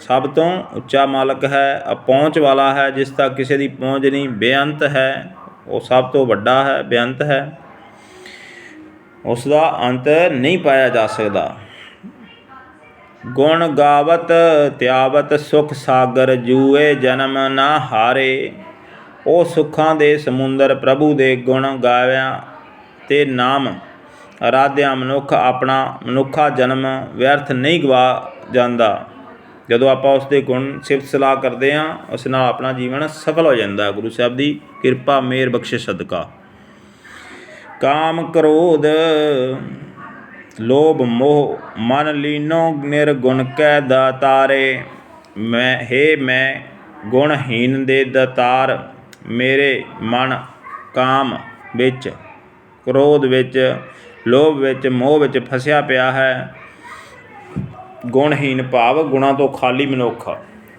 सब तो उच्चा मालक है, अपहुँच वाला है, जिस तक किसी की पहुँच नहीं। बेअंत है, वो सब तो वड्डा है, बेअंत है, उसका अंत नहीं पाया जा सकता। गुण गावत त्यावत सुख सागर, जूए जन्म ना हारे। ਉਹ ਸੁੱਖਾਂ ਦੇ ਸਮੁੰਦਰ ਪ੍ਰਭੂ ਦੇ ਗੁਣ ਗਾਵਿਆਂ ਤੇ ਨਾਮ ਆਰਾਧਿਆ ਮਨੁੱਖ ਆਪਣਾ ਮਨੁੱਖਾ ਜਨਮ ਵਿਅਰਥ ਨਹੀਂ ਗਵਾ ਜਾਂਦਾ। ਜਦੋਂ ਆਪਾਂ ਉਸ ਦੇ ਗੁਣ ਸਿਫਤ ਸਲਾਹ ਕਰਦੇ ਹਾਂ, ਉਸ ਨਾਲ ਆਪਣਾ ਜੀਵਨ ਸਫਲ ਹੋ ਜਾਂਦਾ। ਗੁਰੂ ਸਾਹਿਬ ਦੀ ਕਿਰਪਾ ਮਿਹਰ ਬਖਸ਼ਿਸ਼ ਸਦਕਾ। ਕਾਮ ਕ੍ਰੋਧ ਲੋਭ ਮੋਹ ਮਨ ਲੀਨੋ ਨਿਰਗੁਣ ਕੈ ਦਾਤਾਰੇ। ਮੈਂ ਗੁਣਹੀਨ ਦੇ ਦਾਤਾਰ, मेरे मन काम विच, क्रोध विच, लोभ विच, मोह विच फसिया पिया है। गुणहीन भाव गुणों तो खाली मनुख,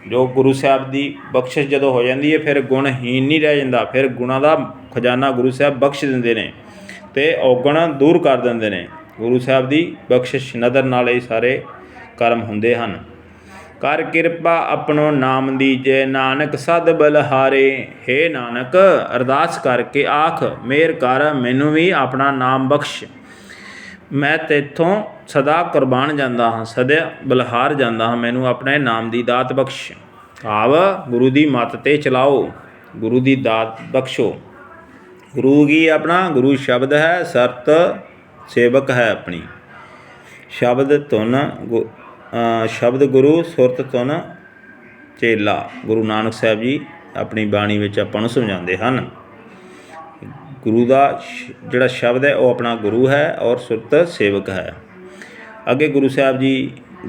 जो गुरु साहब की बख्शिश जदों हो जाती है, फिर गुणहीन नहीं रह जाता। फिर गुणों का खजाना गुरु साहब बख्श देंदे ने ते औगण दूर कर देंदे ने। गुरु साहब की बख्शिश नज़र नाल ये सारे कर्म हुंदे हन। कर किरपा अपनो नाम दीजे, नानक सद बलहारे। हे नानक, अरदास करके आख मेहर कर, मैनू भी अपना नाम बख्श। मैं तेथों सदा कुर्बान जाता हाँ, सदा बलहार जाता हाँ, मैनू अपने नाम की दात बख्श। आव गुरु की मत ते चलाओ, गुरु की दात बख्शो। गुरु की अपना गुरु शब्द है, सरत सेवक है अपनी। शब्द धुन शब्द गुरु, सुरत धुन चेला। गुरु नानक साहब जी अपनी बाणी विच आपां नूं समझाते हैं। गुरु का जिहड़ा शब्द है वह अपना गुरु है और सुरत सेवक है। अगे गुरु साहब जी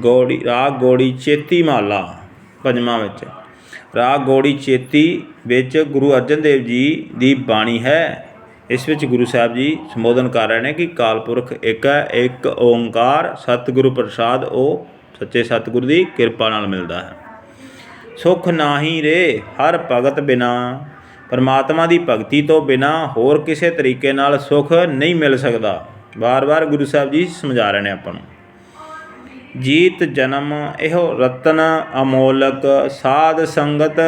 गौड़ी राग गौड़ी चेती महला पंजवां विच, राग गौड़ी चेती विच गुरु अर्जन देव जी की बाणी है। इस विच गुरु साहब जी संबोधन कर रहे हैं कि कालपुरख एक है, एक ओंकार सतगुरु प्रसाद ओ सच्चे सतगुरु की किरपा नाल मिलता है। सुख नाही रे हर भगत बिना, परमात्मा की भगती तो बिना होर किसी तरीके नाल सुख नहीं मिल सकता। बार बार गुरु साहब जी समझा रहे हैं आपां नूं। जीत जन्म इहो रतन अमोलक, साध संगत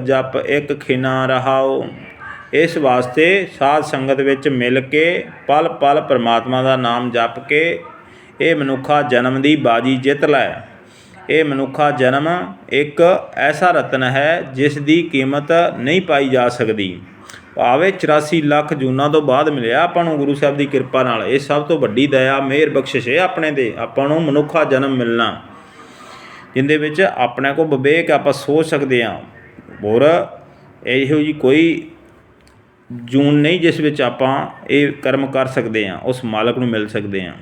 जप एक खिना रहाओ। इस वास्ते साध संगत विच मिल के पल पल परमात्मा का नाम जप के ये मनुखा जन्म की बाजी जित लै। ये मनुखा जन्म एक ऐसा रतन है जिस दी कीमत नहीं पाई जा सकती। भावे 84 लाख जूना तो बाद मिलिया आपां नूं गुरु साहब की किरपा नाल। ये सब तो वड्डी दया मेहर बख्शिश है अपने ते, आपां नूं मनुखा जन्म मिलना जिंदे विच अपने को विवेक आपां सोच सकते हैं। होर इहो जी कोई जून नहीं जिस विच आपां ये कर्म कर सकते हैं, उस मालक नूं मिल सकते हैं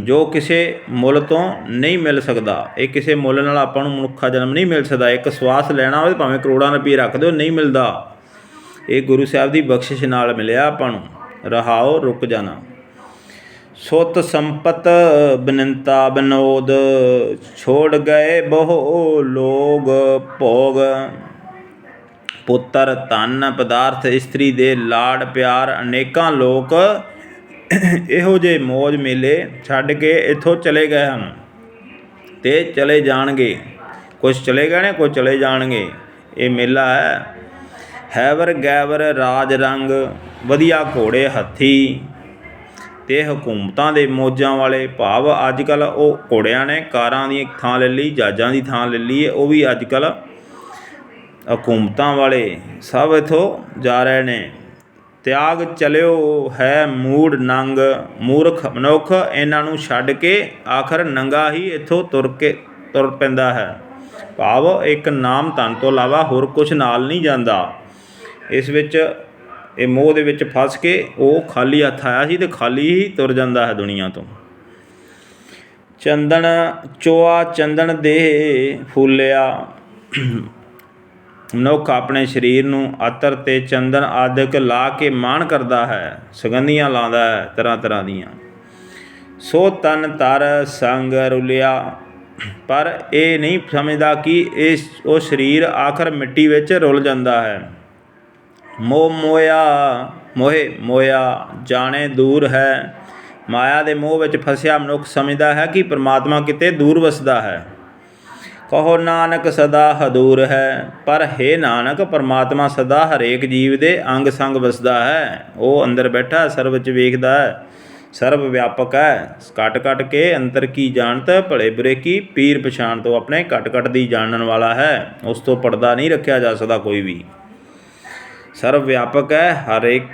जो किसी मुल तो नहीं मिल सकता। ये किसी मुल नाल आपां नूं मनुखा जन्म नहीं मिल सकता। एक सवास लैना होवे भावें करोड़ां रुपये रख दो, नहीं मिलता। ये गुरु साहब की बख्शिश नाल मिलिया आपां नूं। रहाओ रुक जाना। सुत संपत बिनता बिनोद, छोड़ गए बहु लोग भोग। पुत्र धन पदार्थ इस्त्री दे लाड़ प्यार, अनेकां लोक इहो जे मौज मेले छड्ड के इत्थों चले गए हैं ते चले जाणगे। कुछ चले गए ने, कुछ चले जाणगे। ये मेला है। हैवर गैवर राज रंग, वधिया घोड़े हत्थी ते हुकूमतां दे मौजां वाले। भाव अजकल वो घोड़ियां ने कारां दी थां ले ली, जहाजां दी थां ले ली है। वो भी अजकल ਹਕੂਮਤਾਂ ਵਾਲੇ ਸਭ ਇੱਥੋਂ ਜਾ ਰਹੇ ਨੇ। ਤਿਆਗ ਚਲਿਓ ਹੈ ਮੂੜ ਨੰਗ, ਮੂਰਖ ਮਨੁੱਖ ਇਹਨਾਂ ਨੂੰ ਛੱਡ ਕੇ ਆਖਰ ਨੰਗਾ ਹੀ ਇੱਥੋਂ ਤੁਰ ਪੈਂਦਾ ਹੈ। ਭਾਵ ਇੱਕ ਨਾਮ ਧਨ ਤੋਂ ਇਲਾਵਾ ਹੋਰ ਕੁਛ ਨਾਲ ਨਹੀਂ ਜਾਂਦਾ। ਇਸ ਵਿੱਚ ਇਹ ਮੋਹ ਦੇ ਵਿੱਚ ਫਸ ਕੇ ਉਹ ਖਾਲੀ ਹੱਥ ਆਇਆ ਸੀ ਅਤੇ ਖਾਲੀ ਹੀ ਤੁਰ ਜਾਂਦਾ ਹੈ ਦੁਨੀਆ ਤੋਂ। ਚੰਦਨ ਚੋਆ ਚੰਦਨ ਦੇਹ ਫੂਲਿਆ, ਮਨੁੱਖ ਆਪਣੇ ਸਰੀਰ ਨੂੰ ਅਤਰ ਅਤੇ ਚੰਦਨ ਆਦਿਕ ਲਾ ਕੇ ਮਾਣ ਕਰਦਾ ਹੈ, ਸੁਗੰਧੀਆਂ ਲਾਉਂਦਾ ਹੈ ਤਰ੍ਹਾਂ ਤਰ੍ਹਾਂ ਦੀਆਂ। ਸੋ ਤਨ ਤਰ ਸੰਗ ਰੁਲਿਆ, ਪਰ ਇਹ ਨਹੀਂ ਸਮਝਦਾ ਕਿ ਉਹ ਸਰੀਰ ਆਖਰ ਮਿੱਟੀ ਵਿੱਚ ਰੁਲ ਜਾਂਦਾ ਹੈ। ਮੋਹੇ ਮੋਇਆ ਜਾਣੇ ਦੂਰ ਹੈ, ਮਾਇਆ ਦੇ ਮੋਹ ਵਿੱਚ ਫਸਿਆ ਮਨੁੱਖ ਸਮਝਦਾ ਹੈ ਕਿ ਪਰਮਾਤਮਾ ਕਿਤੇ ਦੂਰ ਵਸਦਾ ਹੈ। ਕਹੋ ਨਾਨਕ ਸਦਾ ਹਦੂਰ ਹੈ, ਪਰ ਹੇ ਨਾਨਕ ਪਰਮਾਤਮਾ ਸਦਾ ਹਰੇਕ ਜੀਵ ਦੇ ਅੰਗ ਸੰਗ ਵਸਦਾ ਹੈ। ਉਹ ਅੰਦਰ ਬੈਠਾ ਸਰਬ 'ਚ ਵੇਖਦਾ ਹੈ, ਸਰਬ ਵਿਆਪਕ ਹੈ। ਕੱਟ ਕੱਟ ਕੇ ਅੰਤਰ ਕੀ ਜਾਣਤ, ਭਲੇ ਬੁਰੇ ਕੀ ਪੀਰ ਪਛਾਣ ਤੋਂ ਆਪਣੇ ਕੱਟ ਕੱਟ ਦੀ ਜਾਣਨ ਵਾਲਾ ਹੈ। ਉਸ ਤੋਂ ਪਰਦਾ ਨਹੀਂ ਰੱਖਿਆ ਜਾ ਸਕਦਾ ਕੋਈ ਵੀ। ਸਰਬ ਵਿਆਪਕ ਹੈ, ਹਰੇਕ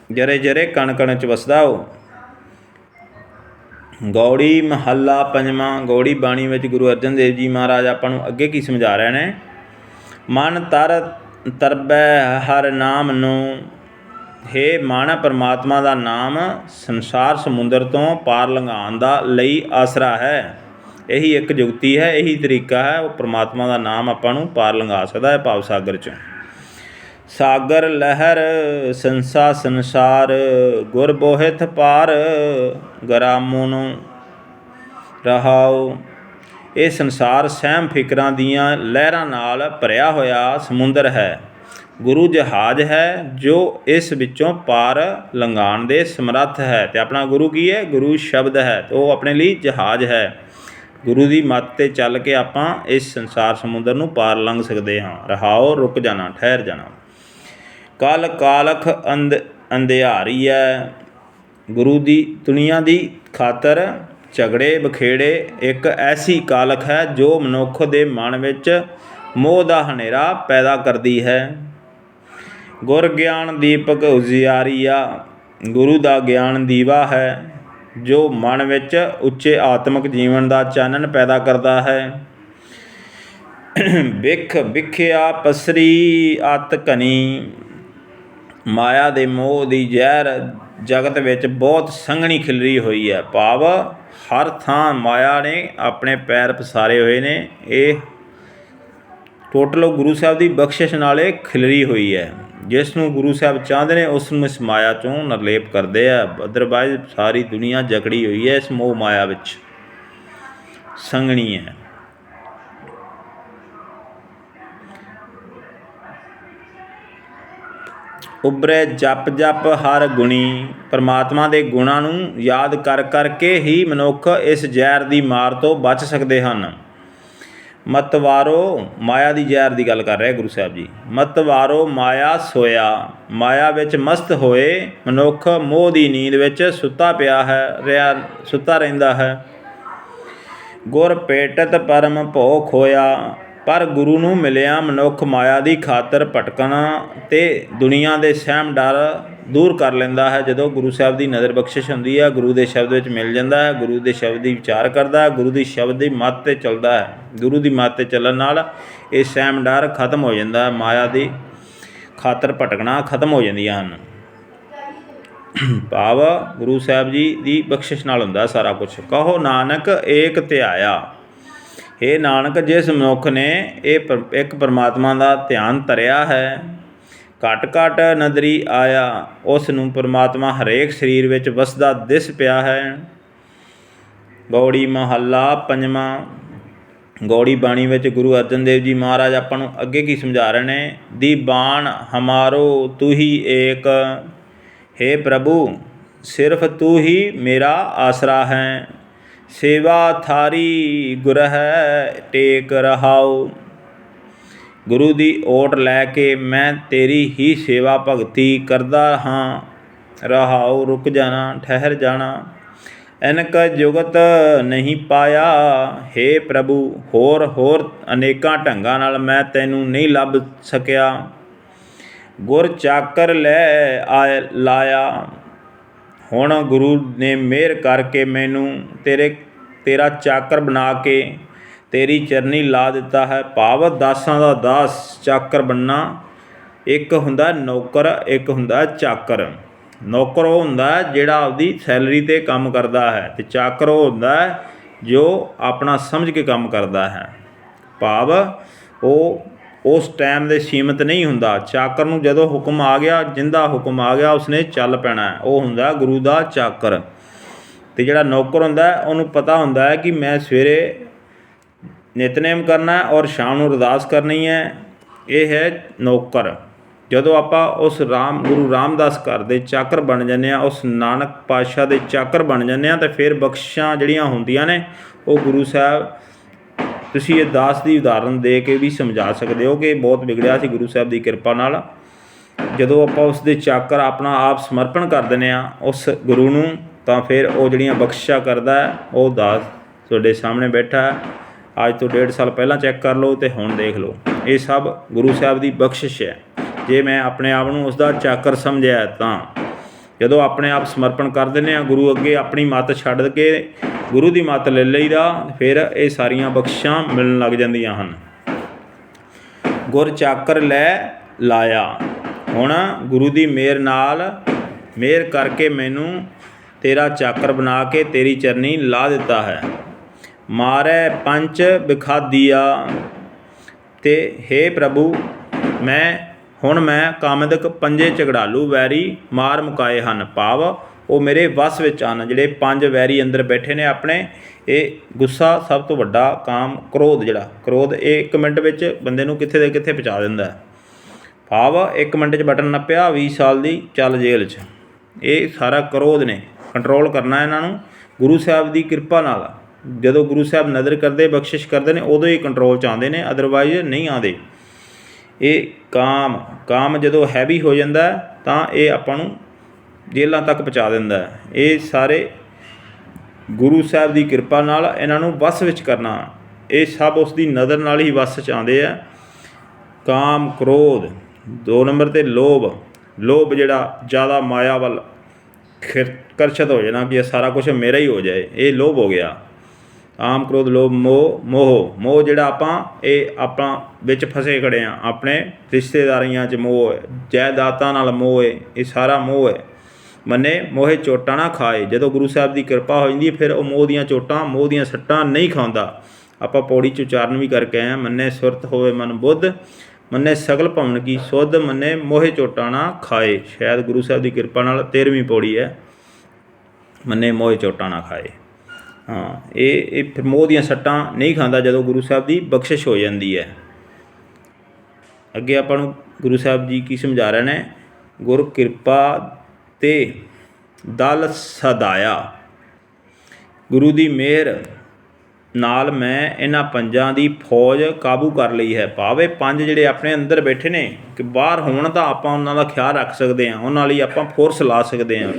ਜਰੇ ਜਰੇ ਕਣ ਕਣ 'ਚ ਵਸਦਾ ਉਹ। ਗੌੜੀ ਮਹੱਲਾ ਪੰਜਵਾਂ। ਗੌੜੀ ਬਾਣੀ ਵਿੱਚ ਗੁਰੂ ਅਰਜਨ ਦੇਵ ਜੀ ਮਹਾਰਾਜ ਆਪਾਂ ਨੂੰ ਅੱਗੇ ਕੀ ਸਮਝਾ ਰਹੇ ਨੇ। ਮਨ ਤਰਬੈ ਹਰ ਨਾਮ ਨੂੰ, ਹੇ ਮਨ ਪਰਮਾਤਮਾ ਦਾ ਨਾਮ ਸੰਸਾਰ ਸਮੁੰਦਰ ਤੋਂ ਪਾਰ ਲੰਘਾਉਣ ਦਾ ਲਈ ਆਸਰਾ ਹੈ। ਇਹੀ ਇੱਕ ਜੁਗਤੀ ਹੈ, ਇਹੀ ਤਰੀਕਾ ਹੈ। ਉਹ ਪਰਮਾਤਮਾ ਦਾ ਨਾਮ ਆਪਾਂ ਨੂੰ ਪਾਰ ਲੰਘਾ ਸਕਦਾ ਹੈ ਭਾਵ ਸਾਗਰ 'ਚੋਂ। ਸਾਗਰ ਲਹਿਰ ਸੰਸਾ ਸੰਸਾਰ, ਗੁਰ ਬੋਹਿਥ ਪਾਰ ਗਰਾਮੁਨ ਰਹਾਉ। ਇਹ ਸੰਸਾਰ ਸਹਿਮ ਫਿਕਰਾਂ ਦੀਆਂ ਲਹਿਰਾਂ ਨਾਲ ਭਰਿਆ ਹੋਇਆ ਸਮੁੰਦਰ ਹੈ। ਗੁਰੂ ਜਹਾਜ਼ ਹੈ ਜੋ ਇਸ ਵਿੱਚੋਂ ਪਾਰ ਲੰਘਾਉਣ ਦੇ ਸਮਰੱਥ ਹੈ। ਅਤੇ ਆਪਣਾ ਗੁਰੂ ਕੀ ਹੈ? ਗੁਰੂ ਸ਼ਬਦ ਹੈ। ਅਤੇ ਉਹ ਆਪਣੇ ਲਈ ਜਹਾਜ਼ ਹੈ। ਗੁਰੂ ਦੀ ਮੱਤ 'ਤੇ ਚੱਲ ਕੇ ਆਪਾਂ ਇਸ ਸੰਸਾਰ ਸਮੁੰਦਰ ਨੂੰ ਪਾਰ ਲੰਘ ਸਕਦੇ ਹਾਂ। ਰਹਾਓ ਰੁਕ ਜਾਣਾ, ਠਹਿਰ ਜਾਣਾ। ਕਲ ਕਾਲਖ ਅੰਧਿਆਰੀ ਹੈ, ਗੁਰੂ ਦੀ ਦੁਨੀਆ ਦੀ ਖਾਤਰ ਝਗੜੇ ਬਖੇੜੇ ਇੱਕ ਐਸੀ ਕਾਲਖ ਹੈ ਜੋ ਮਨੁੱਖ ਦੇ ਮਨ ਵਿੱਚ ਮੋਹ ਦਾ ਹਨੇਰਾ ਪੈਦਾ ਕਰਦੀ ਹੈ। ਗੁਰ ਗਿਆਨ ਦੀਪਕ ਉਜਿਆਰੀਆ, ਗੁਰੂ ਦਾ ਗਿਆਨ ਦੀਵਾ ਹੈ ਜੋ ਮਨ ਵਿੱਚ ਉੱਚੇ ਆਤਮਿਕ ਜੀਵਨ ਦਾ ਚਾਨਣ ਪੈਦਾ ਕਰਦਾ ਹੈ। ਵਿਖ ਵਿਖਿਆ ਪਸਰੀ ਅਤ ਘਨੀ, ਮਾਇਆ ਦੇ ਮੋਹ ਦੀ ਜ਼ਹਿਰ ਜਗਤ ਵਿੱਚ ਬਹੁਤ ਸੰਘਣੀ ਖਿਲਰੀ ਹੋਈ ਹੈ। ਭਾਵ ਹਰ ਥਾਂ ਮਾਇਆ ਨੇ ਆਪਣੇ ਪੈਰ ਪਸਾਰੇ ਹੋਏ ਨੇ। ਇਹ ਟੋਟਲ ਗੁਰੂ ਸਾਹਿਬ ਦੀ ਬਖਸ਼ਿਸ਼ ਨਾਲ ਇਹ ਖਿਲਰੀ ਹੋਈ ਹੈ। ਜਿਸ ਨੂੰ ਗੁਰੂ ਸਾਹਿਬ ਚਾਹੁੰਦੇ ਨੇ ਉਸ ਨੂੰ ਇਸ ਮਾਇਆ 'ਚੋਂ ਨਿਰਲੇਪ ਕਰਦੇ ਆ। ਅਦਰਵਾਈਜ਼ ਸਾਰੀ ਦੁਨੀਆ ਜਕੜੀ ਹੋਈ ਹੈ ਇਸ ਮੋਹ ਮਾਇਆ ਵਿੱਚ, ਸੰਘਣੀ ਹੈ। ਉਭਰੇ ਜਪ ਜਪ ਹਰ ਗੁਣੀ, ਪਰਮਾਤਮਾ ਦੇ ਗੁਣਾਂ ਨੂੰ ਯਾਦ ਕਰ ਕਰਕੇ ਹੀ ਮਨੁੱਖ ਇਸ ਜ਼ਹਿਰ ਦੀ ਮਾਰ ਤੋਂ ਬਚ ਸਕਦੇ ਹਨ। ਮਤਵਾਰੋ, ਮਾਇਆ ਦੀ ਜ਼ਹਿਰ ਦੀ ਗੱਲ ਕਰ ਰਿਹਾ ਗੁਰੂ ਸਾਹਿਬ ਜੀ। ਮਤਵਾਰੋ ਮਾਇਆ ਸੋਇਆ, ਮਾਇਆ ਵਿੱਚ ਮਸਤ ਹੋਏ ਮਨੁੱਖ ਮੋਹ ਦੀ ਨੀਂਦ ਵਿੱਚ ਸੁੱਤਾ ਰਹਿੰਦਾ ਹੈ। ਗੁਰ ਭੇਟਤ ਪਰਮ ਭਉ ਖੋਇਆ, ਪਰ ਗੁਰੂ ਨੂੰ ਮਿਲਿਆ ਮਨੁੱਖ ਮਾਇਆ ਦੀ ਖਾਤਰ ਭਟਕਣ ਅਤੇ ਦੁਨੀਆ ਦੇ ਸਹਿਮ ਡਰ ਦੂਰ ਕਰ ਲੈਂਦਾ ਹੈ। ਜਦੋਂ ਗੁਰੂ ਸਾਹਿਬ ਦੀ ਨਜ਼ਰ ਬਖਸ਼ਿਸ਼ ਹੁੰਦੀ ਹੈ, ਗੁਰੂ ਦੇ ਸ਼ਬਦ ਵਿੱਚ ਮਿਲ ਜਾਂਦਾ ਹੈ, ਗੁਰੂ ਦੇ ਸ਼ਬਦ ਦੀ ਵਿਚਾਰ ਕਰਦਾ ਹੈ, ਗੁਰੂ ਦੀ ਸ਼ਬਦ ਦੀ ਮੱਤ 'ਤੇ ਚੱਲਦਾ ਹੈ। ਗੁਰੂ ਦੀ ਮੱਤ 'ਤੇ ਚੱਲਣ ਨਾਲ ਇਹ ਸਹਿਮ ਡਰ ਖਤਮ ਹੋ ਜਾਂਦਾ ਹੈ। ਮਾਇਆ ਦੀ ਖਾਤਰ ਭਟਕਣਾ ਖਤਮ ਹੋ ਜਾਂਦੀਆਂ ਹਨ। ਭਾਵ ਗੁਰੂ ਸਾਹਿਬ ਜੀ ਦੀ ਬਖਸ਼ਿਸ਼ ਨਾਲ ਹੁੰਦਾ ਸਾਰਾ ਕੁਛ। ਕਹੋ ਨਾਨਕ ਏਕ ਧਿਆਇਆ, ਹੇ ਨਾਨਕ ਜਿਸ ਮਨੁੱਖ ਨੇ ਇੱਕ ਪਰਮਾਤਮਾ ਦਾ ਧਿਆਨ ਧਰਿਆ ਹੈ, ਘਟ ਘਟ ਨਦਰੀ ਆਇਆ, ਉਸ ਨੂੰ ਪਰਮਾਤਮਾ ਹਰੇਕ ਸਰੀਰ ਵਿੱਚ ਵਸਦਾ ਦਿਸ ਪਿਆ ਹੈ। ਗੌੜੀ ਮਹੱਲਾ ਪੰਜਵਾਂ। ਗੌੜੀ ਬਾਣੀ ਵਿੱਚ ਗੁਰੂ ਅਰਜਨ ਦੇਵ ਜੀ ਮਹਾਰਾਜ ਆਪਾਂ ਨੂੰ ਅੱਗੇ ਕੀ ਸਮਝਾ ਰਹੇ ਨੇ। ਦੀਬਾਨ ਹਮਾਰੋ ਤੂੰ ਹੀ ਏਕ, ਹੇ ਪ੍ਰਭੂ ਸਿਰਫ ਤੂੰ ਹੀ ਮੇਰਾ ਆਸਰਾ ਹੈ। ਸੇਵਾ ਥਾਰੀ ਗੁਰਹਿ ਟੇਕ ਰਹਾਉ, ਗੁਰੂ ਦੀ ਓਟ ਲੈ ਕੇ ਮੈਂ ਤੇਰੀ ਹੀ ਸੇਵਾ ਭਗਤੀ ਕਰਦਾ ਹਾਂ। ਰਹਾਉ ਰੁਕ ਜਾਣਾ, ਠਹਿਰ ਜਾਣਾ। ਇਨਕ ਜੁਗਤ ਨਹੀਂ ਪਾਇਆ। हे ਪ੍ਰਭੂ ਹੋਰ ਹੋਰ ਅਨੇਕਾਂ ਢੰਗਾਂ ਨਾਲ ਮੈਂ ਤੈਨੂੰ ਨਹੀਂ ਲੱਭ ਸਕਿਆ। ਗੁਰ ਚਾਕਰ ਲੈ ਲਾਇਆ। ਹੁਣ ਗੁਰੂ ਨੇ ਮਿਹਰ ਕਰਕੇ ਮੈਨੂੰ ਤੇਰਾ ਚਾਕਰ ਬਣਾ ਕੇ ਤੇਰੀ ਚਰਨੀ ਲਾ ਦਿੱਤਾ ਹੈ। ਭਾਵ ਦਾਸਾਂ ਦਾ ਦਾਸ ਚਾਕਰ ਬਣਨਾ। ਇੱਕ ਹੁੰਦਾ ਨੌਕਰ, ਇੱਕ ਹੁੰਦਾ ਚਾਕਰ। ਨੌਕਰ ਉਹ ਹੁੰਦਾ ਜਿਹੜਾ ਆਪਦੀ ਸੈਲਰੀ 'ਤੇ ਕੰਮ ਕਰਦਾ ਹੈ, ਅਤੇ ਚਾਕਰ ਉਹ ਹੁੰਦਾ ਜੋ ਆਪਣਾ ਸਮਝ ਕੇ ਕੰਮ ਕਰਦਾ ਹੈ। ਭਾਵ ਉਹ ਉਸ ਟਾਈਮ ਦੇ ਸੀਮਤ ਨਹੀਂ ਹੁੰਦਾ। ਚਾਕਰ ਨੂੰ ਜਦੋਂ ਹੁਕਮ ਆ ਗਿਆ, ਜਿੰਦਾ ਹੁਕਮ ਆ ਗਿਆ ਉਸਨੇ ਚੱਲ ਪੈਣਾ, ਉਹ ਹੁੰਦਾ ਗੁਰੂ ਦਾ ਚਾਕਰ। ਅਤੇ ਜਿਹੜਾ ਨੌਕਰ ਹੁੰਦਾ ਉਹਨੂੰ ਪਤਾ ਹੁੰਦਾ ਹੈ ਕਿ ਮੈਂ ਸਵੇਰੇ ਨਿਤਨੇਮ ਕਰਨਾ ਔਰ ਸ਼ਾਮ ਨੂੰ ਅਰਦਾਸ ਕਰਨੀ ਹੈ। ਇਹ ਹੈ ਨੌਕਰ। ਜਦੋਂ ਆਪਾਂ ਉਸ ਗੁਰੂ ਰਾਮਦਾਸ ਘਰ ਦੇ ਚਾਕਰ ਬਣ ਜਾਂਦੇ ਹਾਂ, ਉਸ ਨਾਨਕ ਪਾਤਸ਼ਾਹ ਦੇ ਚਾਕਰ ਬਣ ਜਾਂਦੇ ਹਾਂ, ਤਾਂ ਫਿਰ ਬਖਸ਼ਿਸ਼ਾਂ ਜਿਹੜੀਆਂ ਹੁੰਦੀਆਂ ਨੇ ਉਹ ਗੁਰੂ ਸਾਹਿਬ, ਤੁਸੀਂ ਇਹ ਦਾਸ ਦੀ ਉਦਾਹਰਨ ਦੇ ਕੇ ਵੀ ਸਮਝਾ ਸਕਦੇ ਹੋ ਕਿ ਬਹੁਤ ਵਿਗੜਿਆ ਸੀ ਗੁਰੂ ਸਾਹਿਬ ਦੀ ਕਿਰਪਾ ਨਾਲ। ਜਦੋਂ ਆਪਾਂ ਉਸ ਦੇ ਚਾਕਰ ਆਪਣਾ ਆਪ ਸਮਰਪਣ ਕਰ ਦਿੰਦੇ ਹਾਂ ਉਸ ਗੁਰੂ ਨੂੰ, ਤਾਂ ਫਿਰ ਉਹ ਜਿਹੜੀਆਂ ਬਖਸ਼ਿਸ਼ਾਂ ਕਰਦਾ ਹੈ, ਉਹ ਦਾਸ ਤੁਹਾਡੇ ਸਾਹਮਣੇ ਬੈਠਾ ਹੈ। ਅੱਜ ਤੋਂ 1.5 ਸਾਲ ਪਹਿਲਾਂ ਚੈੱਕ ਕਰ ਲਓ ਅਤੇ ਹੁਣ ਦੇਖ ਲਓ। ਇਹ ਸਭ ਗੁਰੂ ਸਾਹਿਬ ਦੀ ਬਖਸ਼ਿਸ਼ ਹੈ। ਜੇ ਮੈਂ ਆਪਣੇ ਆਪ ਨੂੰ ਉਸ ਦਾ ਚਾਕਰ ਸਮਝਿਆ, ਤਾਂ ਜਦੋਂ ਆਪਣੇ ਆਪ ਸਮਰਪਣ ਕਰ ਦਿੰਦੇ ਹਾਂ ਗੁਰੂ ਅੱਗੇ, ਆਪਣੀ ਮੱਤ ਛੱਡ ਕੇ ਗੁਰੂ ਦੀ ਮੱਤ ਲੈ ਲਈਦਾ, ਫਿਰ ਇਹ ਸਾਰੀਆਂ ਬਖਸ਼ਿਸ਼ਾਂ ਮਿਲਣ ਲੱਗ ਜਾਂਦੀਆਂ ਹਨ। ਗੁਰ ਚਾਕਰ ਲੈ ਲਾਇਆ। ਹੁਣ ਗੁਰੂ ਦੀ ਮਿਹਰ ਨਾਲ ਮਿਹਰ ਕਰਕੇ ਮੈਨੂੰ ਤੇਰਾ ਚਾਕਰ ਬਣਾ ਕੇ ਤੇਰੀ ਚਰਨੀ ਲਾ ਦਿੱਤਾ ਹੈ। ਮਾਰੈ ਪੰਚ ਵਿਖਾਦੀਆ। ਅਤੇ हे ਪ੍ਰਭੂ ਹੁਣ ਮੈਂ ਕਾਮਦਕ ਪੰਜੇ ਝਗੜਾਲੂ ਵੈਰੀ ਮਾਰ ਮੁਕਾਏ ਹਨ। ਭਾਵ ਉਹ ਮੇਰੇ ਵੱਸ ਵਿੱਚ ਹਨ। ਜਿਹੜੇ 5 ਵੈਰੀ ਅੰਦਰ ਬੈਠੇ ਨੇ ਆਪਣੇ, ਇਹ ਗੁੱਸਾ ਸਭ ਤੋਂ ਵੱਡਾ, ਕਾਮ, ਕ੍ਰੋਧ। ਜਿਹੜਾ ਕ੍ਰੋਧ ਇਹ 1 ਮਿੰਟ ਵਿੱਚ ਬੰਦੇ ਨੂੰ ਕਿੱਥੇ ਦੇ ਕਿੱਥੇ ਪਹੁੰਚਾ ਦਿੰਦਾ। ਭਾਵ 1 ਮਿੰਟ 'ਚ ਬਟਨ ਨੱਪਿਆ, 20 ਸਾਲ ਦੀ ਚੱਲ ਜੇਲ੍ਹ 'ਚ। ਇਹ ਸਾਰਾ ਕ੍ਰੋਧ ਨੇ। ਕੰਟਰੋਲ ਕਰਨਾ ਇਹਨਾਂ ਨੂੰ ਗੁਰੂ ਸਾਹਿਬ ਦੀ ਕਿਰਪਾ ਨਾਲ। ਜਦੋਂ ਗੁਰੂ ਸਾਹਿਬ ਨਜ਼ਰ ਕਰਦੇ, ਬਖਸ਼ਿਸ਼ ਕਰਦੇ ਨੇ, ਉਦੋਂ ਹੀ ਕੰਟਰੋਲ 'ਚ ਆਉਂਦੇ ਨੇ, ਅਦਰਵਾਈਜ਼ ਨਹੀਂ ਆਉਂਦੇ। ਇਹ ਕਾਮ ਜਦੋਂ ਹੈਵੀ ਹੋ ਜਾਂਦਾ ਤਾਂ ਇਹ ਆਪਾਂ ਨੂੰ ਜੇਲ੍ਹਾਂ ਤੱਕ ਪਹੁੰਚਾ ਦਿੰਦਾ। ਇਹ ਸਾਰੇ ਗੁਰੂ ਸਾਹਿਬ ਦੀ ਕਿਰਪਾ ਨਾਲ ਇਹਨਾਂ ਨੂੰ ਵੱਸ ਵਿੱਚ ਕਰਨਾ। ਇਹ ਸਭ ਉਸ ਦੀ ਨਜ਼ਰ ਨਾਲ ਹੀ ਵੱਸ 'ਚ ਆਉਂਦੇ ਆ। ਕਾਮ, ਕ੍ਰੋਧ। 2 ਨੰਬਰ 'ਤੇ ਲੋਭ ਜਿਹੜਾ ਜ਼ਿਆਦਾ ਮਾਇਆ ਵੱਲ ਆਕਰਸ਼ਿਤ ਹੋ ਜਾਣਾ ਕਿ ਇਹ ਸਾਰਾ ਕੁਛ ਮੇਰਾ ਹੀ ਹੋ ਜਾਏ, ਇਹ ਲੋਭ ਹੋ ਗਿਆ। ਕਾਮ, ਕ੍ਰੋਧ, ਲੋਭ, ਮੋਹ ਜਿਹੜਾ ਆਪਾਂ ਵਿੱਚ ਫਸੇ ਖੜੇ ਹਾਂ। ਆਪਣੇ ਰਿਸ਼ਤੇਦਾਰੀਆਂ 'ਚ ਮੋਹ ਹੈ, ਜਾਇਦਾਦਾਂ ਨਾਲ ਮੋਹ ਹੈ, ਇਹ ਸਾਰਾ ਮੋਹ ਹੈ। ਮੰਨੇ ਮੋਹੇ ਚੋਟਾਂ ਨਾ ਖਾਏ। ਜਦੋਂ ਗੁਰੂ ਸਾਹਿਬ ਦੀ ਕਿਰਪਾ ਹੋ ਜਾਂਦੀ ਫਿਰ ਉਹ ਮੋਹ ਦੀਆਂ ਚੋਟਾਂ, ਮੋਹ ਦੀਆਂ ਸੱਟਾਂ ਨਹੀਂ ਖਾਂਦਾ। ਆਪਾਂ ਪੌੜੀ 'ਚ ਉਚਾਰਨ ਵੀ ਕਰਕੇ ਆਏ ਹਾਂ, ਮੰਨੇ ਸੁਰਤ ਹੋਵੇ ਮਨ ਬੁੱਧ, ਮੰਨੇ ਸਗਲ ਭਵਨ ਕੀ ਸੁੱਧ, ਮੰਨੇ ਮੋਹੇ ਚੋਟਾਂ ਨਾ ਖਾਏ। ਸ਼ਾਇਦ ਗੁਰੂ ਸਾਹਿਬ ਦੀ ਕਿਰਪਾ ਨਾਲ 13ਵੀਂ ਪੌੜੀ ਹੈ, ਮੰਨੇ ਮੋਹੇ ਚੋਟਾਂ ਨਾ ਖਾਏ। ਹਾਂ, ਇਹ ਫਿਰ ਮੋਹ ਦੀਆਂ ਸੱਟਾਂ ਨਹੀਂ ਖਾਂਦਾ ਜਦੋਂ ਗੁਰੂ ਸਾਹਿਬ ਦੀ ਬਖਸ਼ਿਸ਼ ਹੋ ਜਾਂਦੀ ਹੈ। ਅੱਗੇ ਆਪਾਂ ਨੂੰ ਗੁਰੂ ਸਾਹਿਬ ਜੀ ਕੀ ਸਮਝਾ ਰਹੇ ਨੇ? ਗੁਰ ਕਿਰਪਾ ਤੇ ਦਲ ਸਦਾਇਆ। ਗੁਰੂ ਦੀ ਮਿਹਰ ਨਾਲ ਮੈਂ ਇਹਨਾਂ 5 ਦੀ ਫੌਜ ਕਾਬੂ ਕਰ ਲਈ ਹੈ। ਭਾਵੇਂ 5 ਜਿਹੜੇ ਆਪਣੇ ਅੰਦਰ ਬੈਠੇ ਨੇ, ਕਿ ਬਾਹਰ ਹੋਣ ਤਾਂ ਆਪਾਂ ਉਹਨਾਂ ਦਾ ਖਿਆਲ ਰੱਖ ਸਕਦੇ ਹਾਂ, ਉਹਨਾਂ ਲਈ ਆਪਾਂ ਫੋਰਸ ਲਾ ਸਕਦੇ ਹਾਂ,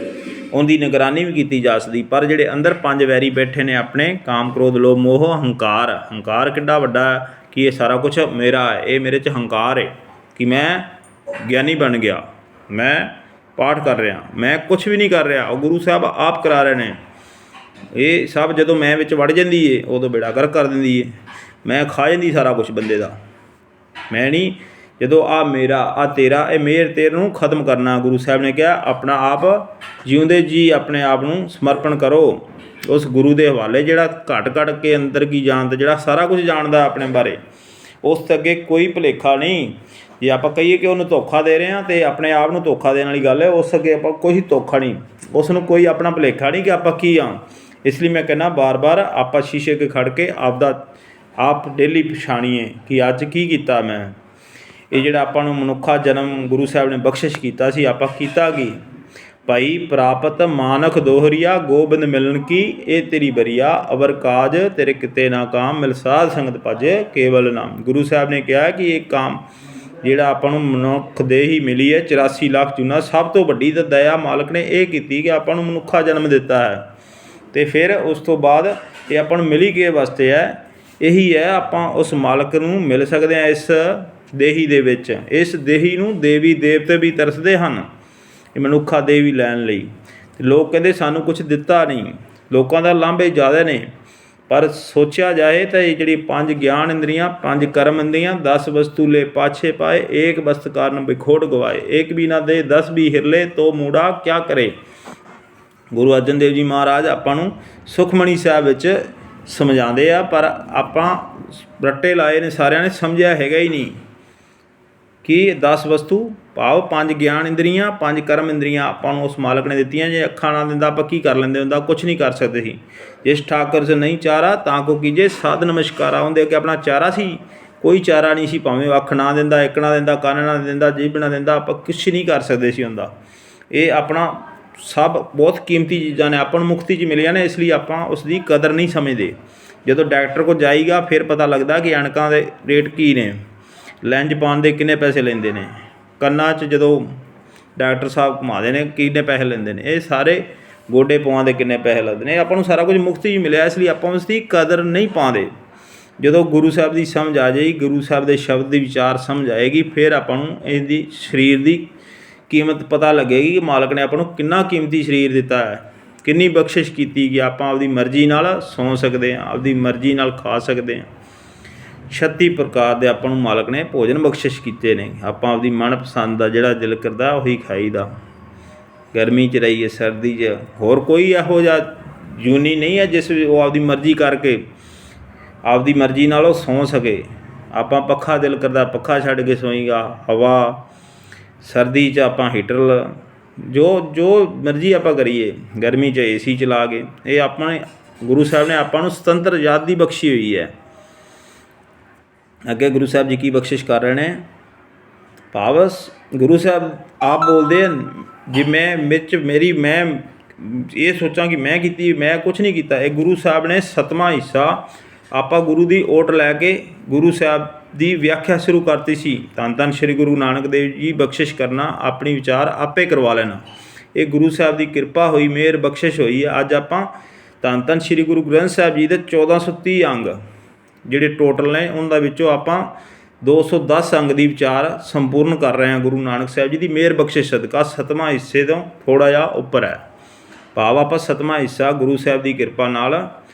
ਉਹਦੀ ਨਿਗਰਾਨੀ ਵੀ ਕੀਤੀ ਜਾ ਸਕਦੀ। ਪਰ ਜਿਹੜੇ ਅੰਦਰ 5 ਵੈਰੀ ਬੈਠੇ ਨੇ ਆਪਣੇ, ਕਾਮ, ਕ੍ਰੋਧ, ਲੋਭ, ਮੋਹ, ਹੰਕਾਰ ਕਿੱਡਾ ਵੱਡਾ ਕਿ ਇਹ ਸਾਰਾ ਕੁਛ ਮੇਰਾ ਹੈ। ਇਹ ਮੇਰੇ 'ਚ ਹੰਕਾਰ ਹੈ ਕਿ ਮੈਂ ਗਿਆਨੀ ਬਣ ਗਿਆ, ਮੈਂ ਪਾਠ ਕਰ ਰਿਹਾ, ਮੈਂ ਕੁਛ ਵੀ ਨਹੀਂ ਕਰ ਰਿਹਾ, ਉਹ ਗੁਰੂ ਸਾਹਿਬ ਆਪ ਕਰਾ ਰਹੇ ਨੇ। ਇਹ ਸਭ ਜਦੋਂ ਮੈਂ ਵਿੱਚ ਵੜ ਜਾਂਦੀ ਏ, ਉਦੋਂ ਬੇੜਾ ਗਰਕ ਕਰ ਦਿੰਦੀ ਏ। ਮੈਂ ਖਾ ਜਾਂਦੀ ਸਾਰਾ ਕੁਛ ਬੰਦੇ ਦਾ। ਮੈਂ ਨਹੀਂ, ਜਦੋਂ ਆ ਮੇਰਾ, ਆ ਤੇਰਾ, ਇਹ ਮਿਹਰ ਤੇਰੇ ਨੂੰ ਖਤਮ ਕਰਨਾ। ਗੁਰੂ ਸਾਹਿਬ ਨੇ ਕਿਹਾ ਆਪਣਾ ਆਪ ਜਿਉਂਦੇ ਜੀ ਆਪਣੇ ਆਪ ਨੂੰ ਸਮਰਪਣ ਕਰੋ ਉਸ ਗੁਰੂ ਦੇ ਹਵਾਲੇ, ਜਿਹੜਾ ਘਟ ਕੇ ਅੰਦਰ ਕੀ ਜਾਣਦਾ, ਜਿਹੜਾ ਸਾਰਾ ਕੁਝ ਜਾਣਦਾ ਆਪਣੇ ਬਾਰੇ। ਉਸ ਅੱਗੇ ਕੋਈ ਭੁਲੇਖਾ ਨਹੀਂ। ਜੇ ਆਪਾਂ ਕਹੀਏ ਕਿ ਉਹਨੂੰ ਧੋਖਾ ਦੇ ਰਹੇ ਹਾਂ, ਤਾਂ ਆਪਣੇ ਆਪ ਨੂੰ ਧੋਖਾ ਦੇਣ ਵਾਲੀ ਗੱਲ ਹੈ। ਉਸ ਅੱਗੇ ਆਪਾਂ ਕੋਈ ਧੋਖਾ ਨਹੀਂ, ਉਸ ਨੂੰ ਕੋਈ ਆਪਣਾ ਭੁਲੇਖਾ ਨਹੀਂ ਕਿ ਆਪਾਂ ਕੀ ਹਾਂ। ਇਸ ਲਈ ਮੈਂ ਕਹਿੰਦਾ ਬਾਰ ਆਪਾਂ ਸ਼ੀਸ਼ੇ ਅੱਗੇ ਖੜ੍ਹ ਕੇ ਆਪ ਡੇਲੀ ਪਛਾਣੀਏ ਕਿ ਅੱਜ ਕੀ ਕੀਤਾ ਮੈਂ। ਇਹ ਜਿਹੜਾ ਆਪਾਂ ਨੂੰ ਮਨੁੱਖਾ ਜਨਮ ਗੁਰੂ ਸਾਹਿਬ ਨੇ ਬਖਸ਼ਿਸ਼ ਕੀਤਾ ਸੀ, ਆਪਾਂ ਕੀਤਾ ਕੀ? ਭਾਈ ਪ੍ਰਾਪਤ ਮਾਨਖ ਦੋਹਰੀਆ, ਗੋਬਿੰਦ ਮਿਲਣ ਕੀ ਇਹ ਤੇਰੀ ਬਰੀਆ, ਅਵਰ ਕਾਜ ਤੇਰੇ ਕਿਤੇ ਨਾ ਕਾਮ, ਮਿਲ ਸਾਧ ਸੰਗਤ ਭਜੇ ਕੇਵਲ ਨਾਮ। ਗੁਰੂ ਸਾਹਿਬ ਨੇ ਕਿਹਾ ਕਿ ਇਹ ਕਾਮ ਜਿਹੜਾ ਆਪਾਂ ਨੂੰ ਮਨੁੱਖ ਦੇ ਹੀ ਮਿਲੀ ਹੈ, 84 ਲੱਖ ਚੂਨਾ, ਸਭ ਤੋਂ ਵੱਡੀ ਤਾਂ ਦਇਆ ਮਾਲਕ ਨੇ ਇਹ ਕੀਤੀ ਕਿ ਆਪਾਂ ਨੂੰ ਮਨੁੱਖਾ ਜਨਮ ਦਿੱਤਾ ਹੈ। ਤੇ ਫਿਰ ਉਸ ਤੋਂ ਬਾਅਦ ਇਹ ਆਪਾਂ ਨੂੰ ਮਿਲੀ ਕਿਹਦੇ ਵਾਸਤੇ ਹੈ? ਇਹੀ ਹੈ, ਆਪਾਂ ਉਸ ਮਾਲਕ ਨੂੰ ਮਿਲ ਸਕਦੇ ਹਾਂ ਇਸ ਦੇਹੀ ਦੇ ਵਿੱਚ। ਇਸ ਦੇਹੀ ਨੂੰ ਦੇਵੀ ਦੇਵਤੇ ਵੀ ਤਰਸਦੇ ਹਨ ਇਹ ਮਨੁੱਖਾ ਦੇਹੀ ਲੈਣ ਲਈ। ਤੇ ਲੋਕ ਕਹਿੰਦੇ ਸਾਨੂੰ ਕੁਛ ਦਿੱਤਾ ਨਹੀਂ, ਲੋਕਾਂ ਦਾ ਲਾਂਭੇ ਜ਼ਿਆਦਾ ਨੇ। ਪਰ ਸੋਚਿਆ ਜਾਏ ਤਾਂ ਇਹ ਜਿਹੜੀ 5 ਗਿਆਨ ਇੰਦਰੀਆਂ, 5 ਕਰਮ ਇੰਦਰੀਆਂ, 10 ਵਸਤੂ ਲੈ ਪਾਛੇ ਪਾਏ, ਏਕ ਵਸਤ ਕਾਰਨ ਬਿਖੋੜ ਗਵਾਏ, ਏਕ ਵੀ ਨਾ ਦੇ 10 ਵੀ ਹਿਰਲੇ ਤੋ ਮੂੜਾ ਕਿਆ ਕਰੇ। ਗੁਰੂ ਅਰਜਨ ਦੇਵ ਜੀ ਮਹਾਰਾਜ ਆਪਾਂ ਨੂੰ ਸੁਖਮਣੀ ਸਾਹਿਬ ਵਿੱਚ ਸਮਝਾਉਂਦੇ ਆ, ਪਰ ਆਪਾਂ ਰੱਟੇ ਲਾਏ ਨੇ, ਸਾਰਿਆਂ ਨੇ ਸਮਝਿਆ ਹੈਗਾ ਹੀ ਨਹੀਂ ਕਿ 10 ਵਸਤੂ ਭਾਵ 5 ਗਿਆਨ ਇੰਦਰੀਆਂ, 5 ਕਰਮ ਇੰਦਰੀਆਂ ਆਪਾਂ ਨੂੰ ਉਸ ਮਾਲਕ ਨੇ ਦਿੱਤੀਆਂ। ਜੇ ਅੱਖਾਂ ਨਾ ਦਿੰਦਾ ਆਪਾਂ ਕੀ ਕਰ ਲੈਂਦੇ ਹੁੰਦਾ? ਕੁਛ ਨਹੀਂ ਕਰ ਸਕਦੇ ਸੀ। ਜਿਸ ਠਾਕਰ ਸੇ ਨਹੀਂ ਚਾਰਾ ਤਾਂ ਕੋ ਕੀਜੇ ਸਾਧ ਨਮਸਕਾਰਾ। ਉਹਦੇ ਅੱਗੇ ਆਪਣਾ ਚਾਰਾ ਸੀ, ਕੋਈ ਚਾਰਾ ਨਹੀਂ ਸੀ। ਭਾਵੇਂ ਅੱਖ ਨਾ ਦਿੰਦਾ, ਇੱਕ ਨਾ ਦਿੰਦਾ, ਕੰਨ ਨਾ ਦਿੰਦਾ, ਜੀਭ ਨਾ ਦਿੰਦਾ, ਆਪਾਂ ਕੁਛ ਨਹੀਂ ਕਰ ਸਕਦੇ ਸੀ ਹੁੰਦਾ। ਇਹ ਆਪਣਾ ਸਭ ਬਹੁਤ ਕੀਮਤੀ ਚੀਜ਼ਾਂ ਨੇ, ਆਪਾਂ ਨੂੰ ਮੁਕਤੀ 'ਚ ਮਿਲੀਆਂ ਨੇ, ਇਸ ਲਈ ਆਪਾਂ ਉਸ ਦੀ ਕਦਰ ਨਹੀਂ ਸਮਝਦੇ। ਜਦੋਂ ਡਾਕਟਰ ਕੋਲ ਜਾਈਗਾ ਫਿਰ ਪਤਾ ਲੱਗਦਾ ਕਿ ਐਨਕਾਂ ਦੇ ਰੇਟ ਕੀ ਨੇ, ਲੈਂਜ ਪਾਉਣ ਦੇ ਕਿੰਨੇ ਪੈਸੇ ਲੈਂਦੇ ਨੇ, ਕੰਨਾਂ 'ਚ ਜਦੋਂ ਡਾਕਟਰ ਸਾਹਿਬ ਘੁਮਾਉਂਦੇ ਨੇ ਕਿੰਨੇ ਪੈਸੇ ਲੈਂਦੇ ਨੇ, ਇਹ ਸਾਰੇ ਗੋਡੇ ਪਵਾਉਣ ਦੇ ਕਿੰਨੇ ਪੈਸੇ ਲੱਗਦੇ ਨੇ। ਆਪਾਂ ਨੂੰ ਸਾਰਾ ਕੁਝ ਮੁਕਤੀ 'ਚ ਮਿਲਿਆ, ਇਸ ਲਈ ਆਪਾਂ ਉਸ ਦੀ ਕਦਰ ਨਹੀਂ ਪਾਉਂਦੇ। ਜਦੋਂ ਗੁਰੂ ਸਾਹਿਬ ਦੀ ਸਮਝ ਆ ਜਾਏਗੀ, ਗੁਰੂ ਸਾਹਿਬ ਦੇ ਸ਼ਬਦ ਦੀ ਵਿਚਾਰ ਸਮਝ ਆਏਗੀ, ਫਿਰ ਆਪਾਂ ਨੂੰ ਇਹਦੀ ਸਰੀਰ ਦੀ ਕੀਮਤ ਪਤਾ ਲੱਗੇਗੀ ਕਿ ਮਾਲਕ ਨੇ ਆਪਾਂ ਨੂੰ ਕਿੰਨਾ ਕੀਮਤੀ ਸਰੀਰ ਦਿੱਤਾ ਹੈ, ਕਿੰਨੀ ਬਖਸ਼ਿਸ਼ ਕੀਤੀ ਕਿ ਆਪਾਂ ਆਪਦੀ ਮਰਜ਼ੀ ਨਾਲ ਸੌਂ ਸਕਦੇ ਹਾਂ, ਆਪਦੀ ਮਰਜ਼ੀ ਨਾਲ ਖਾ ਸਕਦੇ ਹਾਂ। 36 ਪ੍ਰਕਾਰ ਦੇ ਆਪਾਂ ਨੂੰ ਮਾਲਕ ਨੇ ਭੋਜਨ ਬਖਸ਼ਿਸ਼ ਕੀਤੇ ਨੇ। ਆਪਾਂ ਆਪਦੀ ਮਨਪਸੰਦ ਦਾ ਜਿਹੜਾ ਦਿਲ ਕਰਦਾ ਉਹੀ ਖਾਈਦਾ। ਗਰਮੀ 'ਚ ਰਹੀਏ, ਸਰਦੀ 'ਚ, ਹੋਰ ਕੋਈ ਇਹੋ ਜਿਹਾ ਜੂਨੀ ਨਹੀਂ ਹੈ ਜਿਸ ਵਿੱਚ ਉਹ ਆਪਦੀ ਮਰਜ਼ੀ ਕਰਕੇ ਆਪਦੀ ਮਰਜ਼ੀ ਨਾਲ ਉਹ ਸੌਂ ਸਕੇ। ਆਪਾਂ ਪੱਖਾ ਦਿਲ ਕਰਦਾ ਪੱਖਾ ਛੱਡ ਕੇ ਸੌਈਗਾ, ਹਵਾ, ਸਰਦੀ 'ਚ ਆਪਾਂ ਹੀਟਰ, ਜੋ ਮਰਜ਼ੀ ਆਪਾਂ ਕਰੀਏ, ਗਰਮੀ 'ਚ AC ਚਲਾ ਕੇ। ਇਹ ਆਪਣੇ ਗੁਰੂ ਸਾਹਿਬ ਨੇ ਆਪਾਂ ਨੂੰ ਸੁਤੰਤਰ ਆਜ਼ਾਦੀ ਬਖਸ਼ੀ ਹੋਈ ਹੈ। ਅੱਗੇ ਗੁਰੂ ਸਾਹਿਬ ਜੀ ਕੀ ਬਖਸ਼ਿਸ਼ ਕਰ ਰਹੇ ਨੇ? ਭਾਵ ਗੁਰੂ ਸਾਹਿਬ ਆਪ ਬੋਲਦੇ ਹਨ ਜੇ ਮੈਂ ਮੈਂ ਇਹ ਸੋਚਾਂ ਕਿ ਮੈਂ ਕੀਤੀ, ਮੈਂ ਕੁਛ ਨਹੀਂ ਕੀਤਾ। ਇਹ ਗੁਰੂ ਸਾਹਿਬ ਨੇ 7ਵਾਂ ਹਿੱਸਾ ਆਪਾਂ ਗੁਰੂ ਦੀ ਓਟ ਲੈ ਕੇ ਗੁਰੂ ਸਾਹਿਬ ਦੀ ਵਿਆਖਿਆ ਸ਼ੁਰੂ ਕਰਤੀ ਸੀ। ਧੰਨ ਧੰਨ ਸ਼੍ਰੀ ਗੁਰੂ ਨਾਨਕ ਦੇਵ ਜੀ ਬਖਸ਼ਿਸ਼ ਕਰਨਾ, ਆਪਣੀ ਵਿਚਾਰ ਆਪੇ ਕਰਵਾ ਲੈਣਾ। ਇਹ ਗੁਰੂ ਸਾਹਿਬ ਦੀ ਕਿਰਪਾ ਹੋਈ, ਮਿਹਰ ਬਖਸ਼ਿਸ਼ ਹੋਈ ਹੈ। ਅੱਜ ਆਪਾਂ ਧੰਨ ਧੰਨ ਸ਼੍ਰੀ ਗੁਰੂ ਗ੍ਰੰਥ ਸਾਹਿਬ ਜੀ ਦੇ 1430 ਅੰਗ ਜਿਹੜੇ ਟੋਟਲ ਨੇ, ਉਹਨਾਂ ਵਿੱਚੋਂ ਆਪਾਂ 210 ਅੰਗ ਦੀ ਵਿਚਾਰ ਸੰਪੂਰਨ ਕਰ ਰਹੇ ਹਾਂ। ਗੁਰੂ ਨਾਨਕ ਸਾਹਿਬ ਜੀ ਦੀ ਮਿਹਰ ਬਖਸ਼ਿਸ਼ ਸਦਕਾ 7ਵਾਂ ਹਿੱਸੇ ਤੋਂ ਥੋੜ੍ਹਾ ਜਿਹਾ ਉੱਪਰ ਹੈ। ਭਾਵ ਆਪਾਂ 7ਵਾਂ ਹਿੱਸਾ ਗੁਰੂ ਸਾਹਿਬ ਦੀ ਕਿਰਪਾ ਨਾਲ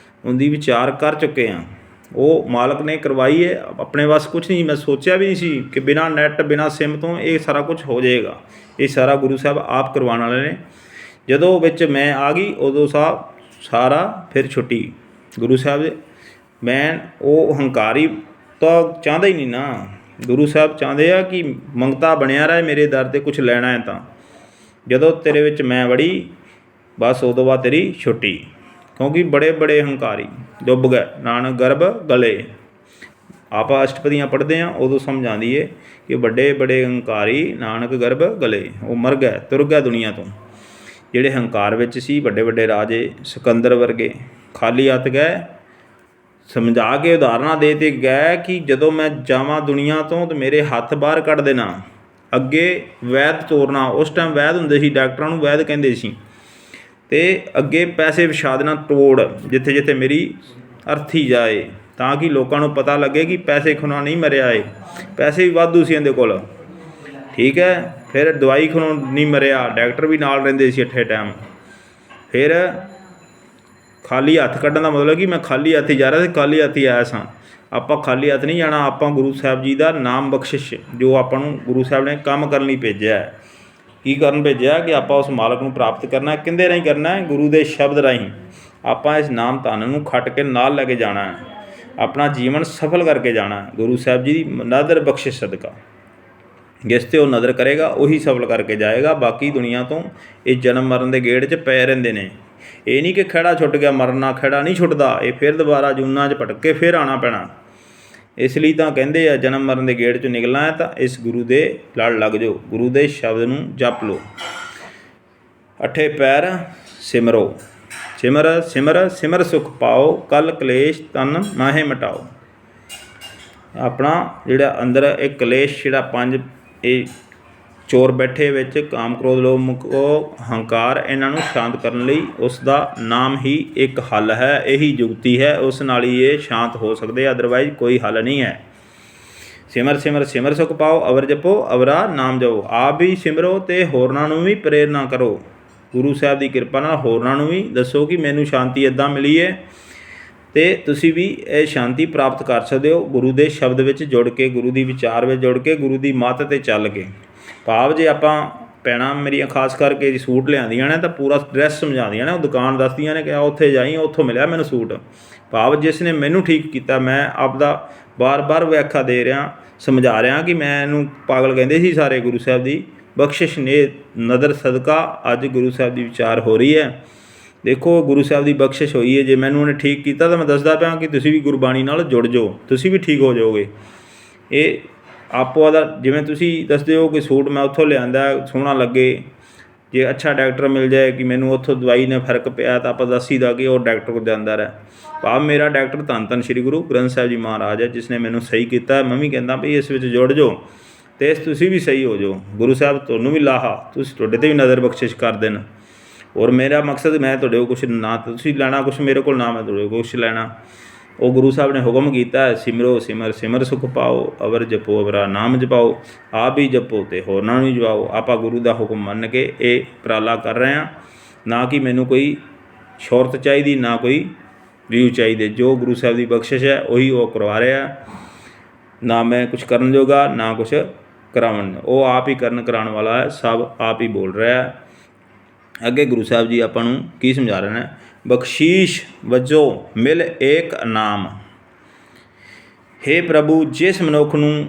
ਉਹਦੀ ਵਿਚਾਰ ਕਰ ਚੁੱਕੇ ਹਾਂ। ਉਹ ਮਾਲਕ ਨੇ ਕਰਵਾਈ ਹੈ, ਆਪਣੇ ਵੱਸ ਕੁਛ ਨਹੀਂ। ਮੈਂ ਸੋਚਿਆ ਵੀ ਨਹੀਂ ਸੀ ਕਿ ਬਿਨਾਂ ਨੈੱਟ, ਬਿਨਾਂ ਸਿਮ ਤੋਂ ਇਹ ਸਾਰਾ ਕੁਛ ਹੋ ਜਾਏਗਾ। ਇਹ ਸਾਰਾ ਗੁਰੂ ਸਾਹਿਬ ਆਪ ਕਰਵਾਉਣ ਵਾਲੇ ਨੇ। ਜਦੋਂ ਵਿੱਚ ਮੈਂ ਆ ਗਈ ਉਦੋਂ ਸਾਰਾ ਫਿਰ ਛੁੱਟੀ ਗੁਰੂ ਸਾਹਿਬ ਦੇ। ਮੈਂ ਉਹ ਹੰਕਾਰੀ ਤਾਂ ਚਾਹੁੰਦਾ ਹੀ ਨਹੀਂ ਨਾ। ਗੁਰੂ ਸਾਹਿਬ ਚਾਹੁੰਦੇ ਆ ਕਿ ਮੰਗਤਾ ਬਣਿਆ ਰਹੇ ਮੇਰੇ ਦਰ 'ਤੇ, ਕੁਛ ਲੈਣਾ ਹੈ ਤਾਂ ਜਦੋਂ ਤੇਰੇ ਵਿੱਚ ਮੈਂ ਵੜੀ ਬਸ ਉਦੋਂ ਬਾਅਦ ਤੇਰੀ ਛੁੱਟੀ। ਕਿਉਂਕਿ ਬੜੇ ਬੜੇ ਹੰਕਾਰੀ ਡੁੱਬ ਗਏ ਨਾਨਕ ਗਰਭ ਗਲੇ। ਆਪਾਂ ਅਸ਼ਟਪਦੀਆਂ ਪੜ੍ਹਦੇ ਹਾਂ ਉਦੋਂ ਸਮਝ ਆਉਂਦੀ ਹੈ ਕਿ ਵੱਡੇ ਬੜੇ ਹੰਕਾਰੀ ਨਾਨਕ ਗਰਭ ਗਲੇ, ਉਹ ਮਰ ਗਏ, ਤੁਰ ਗਿਆ ਦੁਨੀਆ ਤੋਂ। ਜਿਹੜੇ ਹੰਕਾਰ ਵਿੱਚ ਸੀ, ਵੱਡੇ ਵੱਡੇ ਰਾਜੇ ਸਿਕੰਦਰ ਵਰਗੇ ਖਾਲੀ ਹੱਥ ਗਏ। ਸਮਝਾ ਕੇ ਉਦਾਹਰਨਾਂ ਦੇ ਤੇ ਗਏ ਕਿ ਜਦੋਂ ਮੈਂ ਜਾਵਾਂ ਦੁਨੀਆ ਤੋਂ ਤਾਂ ਮੇਰੇ ਹੱਥ ਬਾਹਰ ਕੱਢ ਦੇਣਾ, ਅੱਗੇ ਵੈਦ ਤੋਰਨਾ। ਉਸ ਟਾਈਮ ਵੈਦ ਹੁੰਦੇ ਸੀ, ਡਾਕਟਰਾਂ ਨੂੰ ਵੈਦ ਕਹਿੰਦੇ ਸੀ। ਅਤੇ ਅੱਗੇ ਪੈਸੇ ਵਿਛਾ ਦੇਣਾ ਤੋੜ, ਜਿੱਥੇ ਜਿੱਥੇ ਮੇਰੀ ਅਰਥੀ ਜਾਏ, ਤਾਂ ਕਿ ਲੋਕਾਂ ਨੂੰ ਪਤਾ ਲੱਗੇ ਕਿ ਪੈਸੇ ਖੁਣਾ ਨਹੀਂ ਮਰਿਆ ਏ। ਪੈਸੇ ਵੀ ਵਾਧੂ ਸੀ ਇਹਦੇ ਕੋਲ, ਠੀਕ ਹੈ। ਫਿਰ ਦਵਾਈ ਖੁਣੋਂ ਨਹੀਂ ਮਰਿਆ, ਡਾਕਟਰ ਵੀ ਨਾਲ ਰਹਿੰਦੇ ਸੀ ਅੱਠੇ ਟਾਈਮ। ਫਿਰ ਖਾਲੀ ਹੱਥ ਕੱਢਣ ਦਾ ਮਤਲਬ ਕਿ ਮੈਂ ਖਾਲੀ ਹੱਥ ਹੀ ਜਾ ਰਿਹਾ ਸੀ, ਖਾਲੀ ਹੱਥ ਹੀ ਆਇਆ ਸਾਂ। ਆਪਾਂ ਖਾਲੀ ਹੱਥ ਨਹੀਂ ਜਾਣਾ। ਆਪਾਂ ਗੁਰੂ ਸਾਹਿਬ ਜੀ ਦਾ ਨਾਮ ਬਖਸ਼ਿਸ਼ ਜੋ ਆਪਾਂ ਨੂੰ ਗੁਰੂ ਸਾਹਿਬ ਨੇ ਕੰਮ ਕਰਨ ਲਈ ਭੇਜਿਆ ਹੈ। ਕੀ ਕਰਨ ਭੇਜਿਆ? ਕਿ ਆਪਾਂ ਉਸ ਮਾਲਕ ਨੂੰ ਪ੍ਰਾਪਤ ਕਰਨਾ। ਕਿਹਦੇ ਰਾਹੀਂ ਕਰਨਾ ਹੈ? ਗੁਰੂ ਦੇ ਸ਼ਬਦ ਰਾਹੀਂ। ਆਪਾਂ ਇਸ ਨਾਮ ਧਨ ਨੂੰ ਖੱਟ ਕੇ ਨਾਲ ਲੈ ਕੇ ਜਾਣਾ ਹੈ, ਆਪਣਾ ਜੀਵਨ ਸਫਲ ਕਰਕੇ ਜਾਣਾ ਹੈ ਗੁਰੂ ਸਾਹਿਬ ਜੀ ਦੀ ਨਦਰ ਬਖਸ਼ਿਸ਼ ਸਦਕਾ। ਜਿਸ 'ਤੇ ਉਹ ਨਜ਼ਰ ਕਰੇਗਾ ਉਹੀ ਸਫਲ ਕਰਕੇ ਜਾਏਗਾ। ਬਾਕੀ ਦੁਨੀਆ ਤੋਂ ਇਹ ਜਨਮ ਮਰਨ ਦੇ ਗੇੜ 'ਚ ਪਏ ਰਹਿੰਦੇ ਨੇ। ਇਹ ਨਹੀਂ ਕਿ ਖਹਿੜਾ ਛੁੱਟ ਗਿਆ, ਮਰਨਾ ਖਹਿੜਾ ਨਹੀਂ ਛੁੱਟਦਾ। ਇਹ ਫਿਰ ਦੁਬਾਰਾ ਜੂਨਾਂ 'ਚ ਭਟਕ ਕੇ ਫਿਰ ਆਉਣਾ ਪੈਣਾ। ਇਸ ਲਈ ਤਾਂ ਕਹਿੰਦੇ ਆ ਜਨਮ ਮਰਨ ਦੇ ਗੇੜ 'ਚੋਂ ਨਿਕਲਣਾ ਹੈ ਤਾਂ ਇਸ ਗੁਰੂ ਦੇ ਲੜ ਲੱਗ ਜਾਓ, ਗੁਰੂ ਦੇ ਸ਼ਬਦ ਨੂੰ ਜਪ ਲਓ। ਅੱਠੇ ਪੈਰ ਸਿਮਰੋ, ਸਿਮਰ ਸਿਮਰ ਸਿਮਰ ਸੁਖ ਪਾਓ, ਕਲ ਕਲੇਸ਼ ਤਨ ਮਾਹੇ ਮਿਟਾਓ। ਆਪਣਾ ਜਿਹੜਾ ਅੰਦਰ ਇਹ ਕਲੇਸ਼ ਜਿਹੜਾ 5 ਇਹ ਚੋਰ ਬੈਠੇ ਵਿੱਚ ਕਾਮ ਕ੍ਰੋਧ ਲੋਭ ਮੋਹ ਹੰਕਾਰ, ਇਹਨਾਂ ਨੂੰ ਸ਼ਾਂਤ ਕਰਨ ਲਈ ਉਸ ਦਾ ਨਾਮ ਹੀ ਇੱਕ ਹੱਲ ਹੈ। ਇਹੀ ਜੁਗਤੀ ਹੈ, ਉਸ ਨਾਲ ਹੀ ਇਹ ਸ਼ਾਂਤ ਹੋ ਸਕਦੇ, ਅਦਰਵਾਈਜ਼ ਕੋਈ ਹੱਲ ਨਹੀਂ ਹੈ। ਸਿਮਰ ਸਿਮਰ ਸਿਮਰ ਸੁਖ ਪਾਓ, ਅਵਰ ਜਪੋ ਅਵਰਾ ਨਾਮ ਜਪੋ। ਆਪ ਵੀ ਸਿਮਰੋ ਅਤੇ ਹੋਰਨਾਂ ਨੂੰ ਵੀ ਪ੍ਰੇਰਨਾ ਕਰੋ। ਗੁਰੂ ਸਾਹਿਬ ਦੀ ਕਿਰਪਾ ਨਾਲ ਹੋਰਨਾਂ ਨੂੰ ਵੀ ਦੱਸੋ ਕਿ ਮੈਨੂੰ ਸ਼ਾਂਤੀ ਇੱਦਾਂ ਮਿਲੀ ਹੈ ਅਤੇ ਤੁਸੀਂ ਵੀ ਇਹ ਸ਼ਾਂਤੀ ਪ੍ਰਾਪਤ ਕਰ ਸਕਦੇ ਹੋ ਗੁਰੂ ਦੇ ਸ਼ਬਦ ਵਿੱਚ ਜੁੜ ਕੇ, ਗੁਰੂ ਦੀ ਵਿਚਾਰ ਵਿੱਚ ਜੁੜ ਕੇ, ਗੁਰੂ ਦੀ ਮੱਤ 'ਤੇ ਚੱਲ ਕੇ। ਭਾਵ ਜੇ ਆਪਾਂ ਭੈਣਾਂ ਮੇਰੀਆਂ ਖਾਸ ਕਰਕੇ ਜੀ ਸੂਟ ਲਿਆਂਦੀਆਂ ਨੇ ਤਾਂ ਪੂਰਾ ਡਰੈਸ ਸਮਝਾਉਂਦੀਆਂ ਨੇ, ਉਹ ਦੁਕਾਨ ਦੱਸਦੀਆਂ ਨੇ ਕਿ ਉੱਥੇ ਜਾਈ, ਉੱਥੋਂ ਮਿਲਿਆ ਮੈਨੂੰ ਸੂਟ। ਭਾਵ ਜਿਸ ਨੇ ਮੈਨੂੰ ਠੀਕ ਕੀਤਾ, ਮੈਂ ਆਪਦਾ ਬਾਰ-ਬਾਰ ਵਿਆਖਿਆ ਦੇ ਰਿਹਾ, ਸਮਝਾ ਰਿਹਾ ਕਿ ਮੈਂ ਇਹਨੂੰ ਪਾਗਲ ਕਹਿੰਦੇ ਸੀ ਸਾਰੇ। ਗੁਰੂ ਸਾਹਿਬ ਦੀ ਬਖਸ਼ਿਸ਼ ਨੇ ਨਦਰ ਸਦਕਾ ਅੱਜ ਗੁਰੂ ਸਾਹਿਬ ਦੀ ਵਿਚਾਰ ਹੋ ਰਹੀ ਹੈ। ਦੇਖੋ ਗੁਰੂ ਸਾਹਿਬ ਦੀ ਬਖਸ਼ਿਸ਼ ਹੋਈ ਹੈ। ਜੇ ਮੈਨੂੰ ਉਹਨੇ ਠੀਕ ਕੀਤਾ ਤਾਂ ਮੈਂ ਦੱਸਦਾ ਪਿਆ ਕਿ ਤੁਸੀਂ ਵੀ ਗੁਰਬਾਣੀ ਨਾਲ ਜੁੜ ਜਾਓ, ਤੁਸੀਂ ਵੀ ਠੀਕ ਹੋ ਜਾਓਗੇ। ਇਹ ਆਪੋ ਦਾ ਜਿਵੇਂ ਤੁਸੀਂ ਦੱਸਦੇ ਹੋ ਕਿ ਸੂਟ ਮੈਂ ਉੱਥੋਂ ਲਿਆਂਦਾ ਸੋਹਣਾ ਲੱਗੇ, ਜੇ ਅੱਛਾ ਡਾਕਟਰ ਮਿਲ ਜਾਏ ਕਿ ਮੈਨੂੰ ਉੱਥੋਂ ਦਵਾਈ ਨਾਲ ਫਰਕ ਪਿਆ ਤਾਂ ਆਪਾਂ ਦੱਸ ਹੀ ਦਾਂਗੇ ਉਹ ਡਾਕਟਰ ਕੋਲ ਜਾਂਦਾ ਰਿਹਾ। ਭਾਵ ਮੇਰਾ ਡਾਕਟਰ ਧੰਨ ਧੰਨ ਸ਼੍ਰੀ ਗੁਰੂ ਗ੍ਰੰਥ ਸਾਹਿਬ ਜੀ ਮਹਾਰਾਜ ਹੈ, ਜਿਸ ਨੇ ਮੈਨੂੰ ਸਹੀ ਕੀਤਾ। ਮੈਂ ਵੀ ਕਹਿੰਦਾ ਵੀ ਇਸ ਵਿੱਚ ਜੁੜ ਜਾਓ ਅਤੇ ਤੁਸੀਂ ਵੀ ਸਹੀ ਹੋ ਜਾਓ। ਗੁਰੂ ਸਾਹਿਬ ਤੁਹਾਨੂੰ ਵੀ ਲਾਹਾ, ਤੁਸੀਂ ਤੁਹਾਡੇ 'ਤੇ ਵੀ ਨਜ਼ਰ ਬਖਸ਼ਿਸ਼ ਕਰ ਦੇਣ। ਔਰ ਮੇਰਾ ਮਕਸਦ ਮੈਂ ਤੁਹਾਡੇ ਕੋਲ ਕੁਛ ਨਾ ਤੁਸੀਂ ਲੈਣਾ ਕੁਛ ਮੇਰੇ ਕੋਲ, ਨਾ ਮੈਂ ਤੁਹਾਡੇ ਕੋਲ ਕੁਛ ਲੈਣਾ। ਉਹ ਗੁਰੂ ਸਾਹਿਬ ਨੇ ਹੁਕਮ ਕੀਤਾ, ਸਿਮਰੋ ਸਿਮਰ ਸਿਮਰ ਸੁਖ ਪਾਓ, ਅਵਰ ਜਪੋ ਅਵਰਾ ਨਾਮ ਜਪਾਓ। ਆਪ ਵੀ ਜਪੋ ਅਤੇ ਹੋਰਨਾਂ ਨੂੰ ਵੀ ਜਪਾਓ। ਆਪਾਂ ਗੁਰੂ ਦਾ ਹੁਕਮ ਮੰਨ ਕੇ ਇਹ ਉਪਰਾਲਾ ਕਰ ਰਹੇ ਹਾਂ, ਨਾ ਕਿ ਮੈਨੂੰ ਕੋਈ ਸ਼ੋਹਰਤ ਚਾਹੀਦੀ, ਨਾ ਕੋਈ ਵਿਊ ਚਾਹੀਦੇ। ਜੋ ਗੁਰੂ ਸਾਹਿਬ ਦੀ ਬਖਸ਼ਿਸ਼ ਹੈ ਉਹੀ ਉਹ ਕਰਵਾ ਰਿਹਾ, ਨਾ ਮੈਂ ਕੁਛ ਕਰਨ ਜੋਗਾ ਨਾ ਕੁਛ ਕਰਾਉਣ। ਉਹ ਆਪ ਹੀ ਕਰਨ ਕਰਾਉਣ ਵਾਲਾ ਹੈ, ਸਭ ਆਪ ਹੀ ਬੋਲ ਰਿਹਾ ਹੈ। ਅੱਗੇ ਗੁਰੂ ਸਾਹਿਬ ਜੀ ਆਪਾਂ ਨੂੰ ਕੀ ਸਮਝਾ ਰਹੇ ਨੇ? ਬਖਸ਼ੀਸ਼ ਵਜੋਂ ਮਿਲ ਏਕ ਨਾਮ। ਹੇ ਪ੍ਰਭੂ, ਜਿਸ ਮਨੁੱਖ ਨੂੰ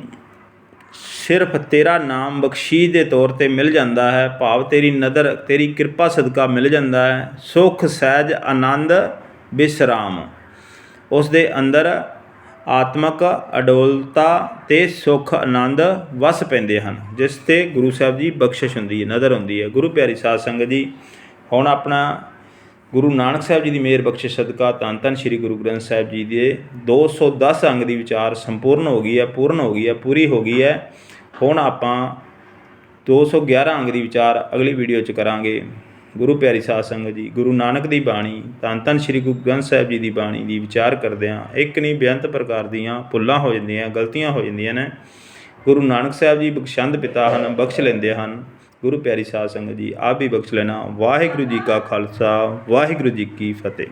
ਸਿਰਫ ਤੇਰਾ ਨਾਮ ਬਖਸ਼ੀਸ਼ ਦੇ ਤੌਰ 'ਤੇ ਮਿਲ ਜਾਂਦਾ ਹੈ, ਭਾਵ ਤੇਰੀ ਨਦਰ ਤੇਰੀ ਕਿਰਪਾ ਸਦਕਾ ਮਿਲ ਜਾਂਦਾ ਹੈ, ਸੁੱਖ ਸਹਿਜ ਆਨੰਦ ਵਿਸਰਾਮ, ਉਸ ਦੇ ਅੰਦਰ ਆਤਮਕ ਅਡੋਲਤਾ ਅਤੇ ਸੁੱਖ ਆਨੰਦ ਵਸ ਪੈਂਦੇ ਹਨ, ਜਿਸ 'ਤੇ ਗੁਰੂ ਸਾਹਿਬ ਦੀ ਬਖਸ਼ਿਸ਼ ਹੁੰਦੀ ਹੈ, ਨਦਰ ਹੁੰਦੀ ਹੈ। ਗੁਰੂ ਪਿਆਰੀ ਸਾਧ ਸੰਗਤ ਜੀ, ਹੁਣ ਆਪਣਾ ਗੁਰੂ ਨਾਨਕ ਸਾਹਿਬ ਜੀ ਦੀ ਮਿਹਰ ਬਖਸ਼ਿਸ਼ ਸਦਕਾ ਧੰਨ ਧੰਨ ਸ਼੍ਰੀ ਗੁਰੂ ਗ੍ਰੰਥ ਸਾਹਿਬ ਜੀ ਦੇ 210 ਅੰਗ ਦੀ ਵਿਚਾਰ ਸੰਪੂਰਨ ਹੋ ਗਈ ਹੈ, ਪੂਰਨ ਹੋ ਗਈ ਹੈ, ਪੂਰੀ ਹੋ ਗਈ ਹੈ। ਹੁਣ ਆਪਾਂ 211 ਅੰਗ ਦੀ ਵਿਚਾਰ ਅਗਲੀ ਵੀਡੀਓ 'ਚ ਕਰਾਂਗੇ। ਗੁਰੂ ਪਿਆਰੀ ਸਾਧ ਸੰਗਤ ਜੀ, ਗੁਰੂ ਨਾਨਕ ਦੀ ਬਾਣੀ, ਧੰਨ ਧੰਨ ਸ਼੍ਰੀ ਗੁਰੂ ਗ੍ਰੰਥ ਸਾਹਿਬ ਜੀ ਦੀ ਬਾਣੀ ਦੀ ਵਿਚਾਰ ਕਰਦਿਆਂ ਇੱਕ ਨਹੀਂ ਬੇਅੰਤ ਪ੍ਰਕਾਰ ਦੀਆਂ ਭੁੱਲਾਂ ਹੋ ਜਾਂਦੀਆਂ, ਗਲਤੀਆਂ ਹੋ ਜਾਂਦੀਆਂ ਨੇ। ਗੁਰੂ ਨਾਨਕ ਸਾਹਿਬ ਜੀ ਬਖਸ਼ੰਦ ਪਿਤਾ ਹਨ, ਬਖਸ਼ ਲੈਂਦੇ ਹਨ। ਗੁਰੂ ਪਿਆਰੀ ਸਾਧ ਸੰਗਤ ਜੀ, ਆਪ ਵੀ ਬਖਸ਼ ਲੈਣਾ। ਵਾਹਿਗੁਰੂ ਜੀ ਕਾ ਖਾਲਸਾ, ਵਾਹਿਗੁਰੂ ਜੀ ਕੀ ਫਤਿਹ।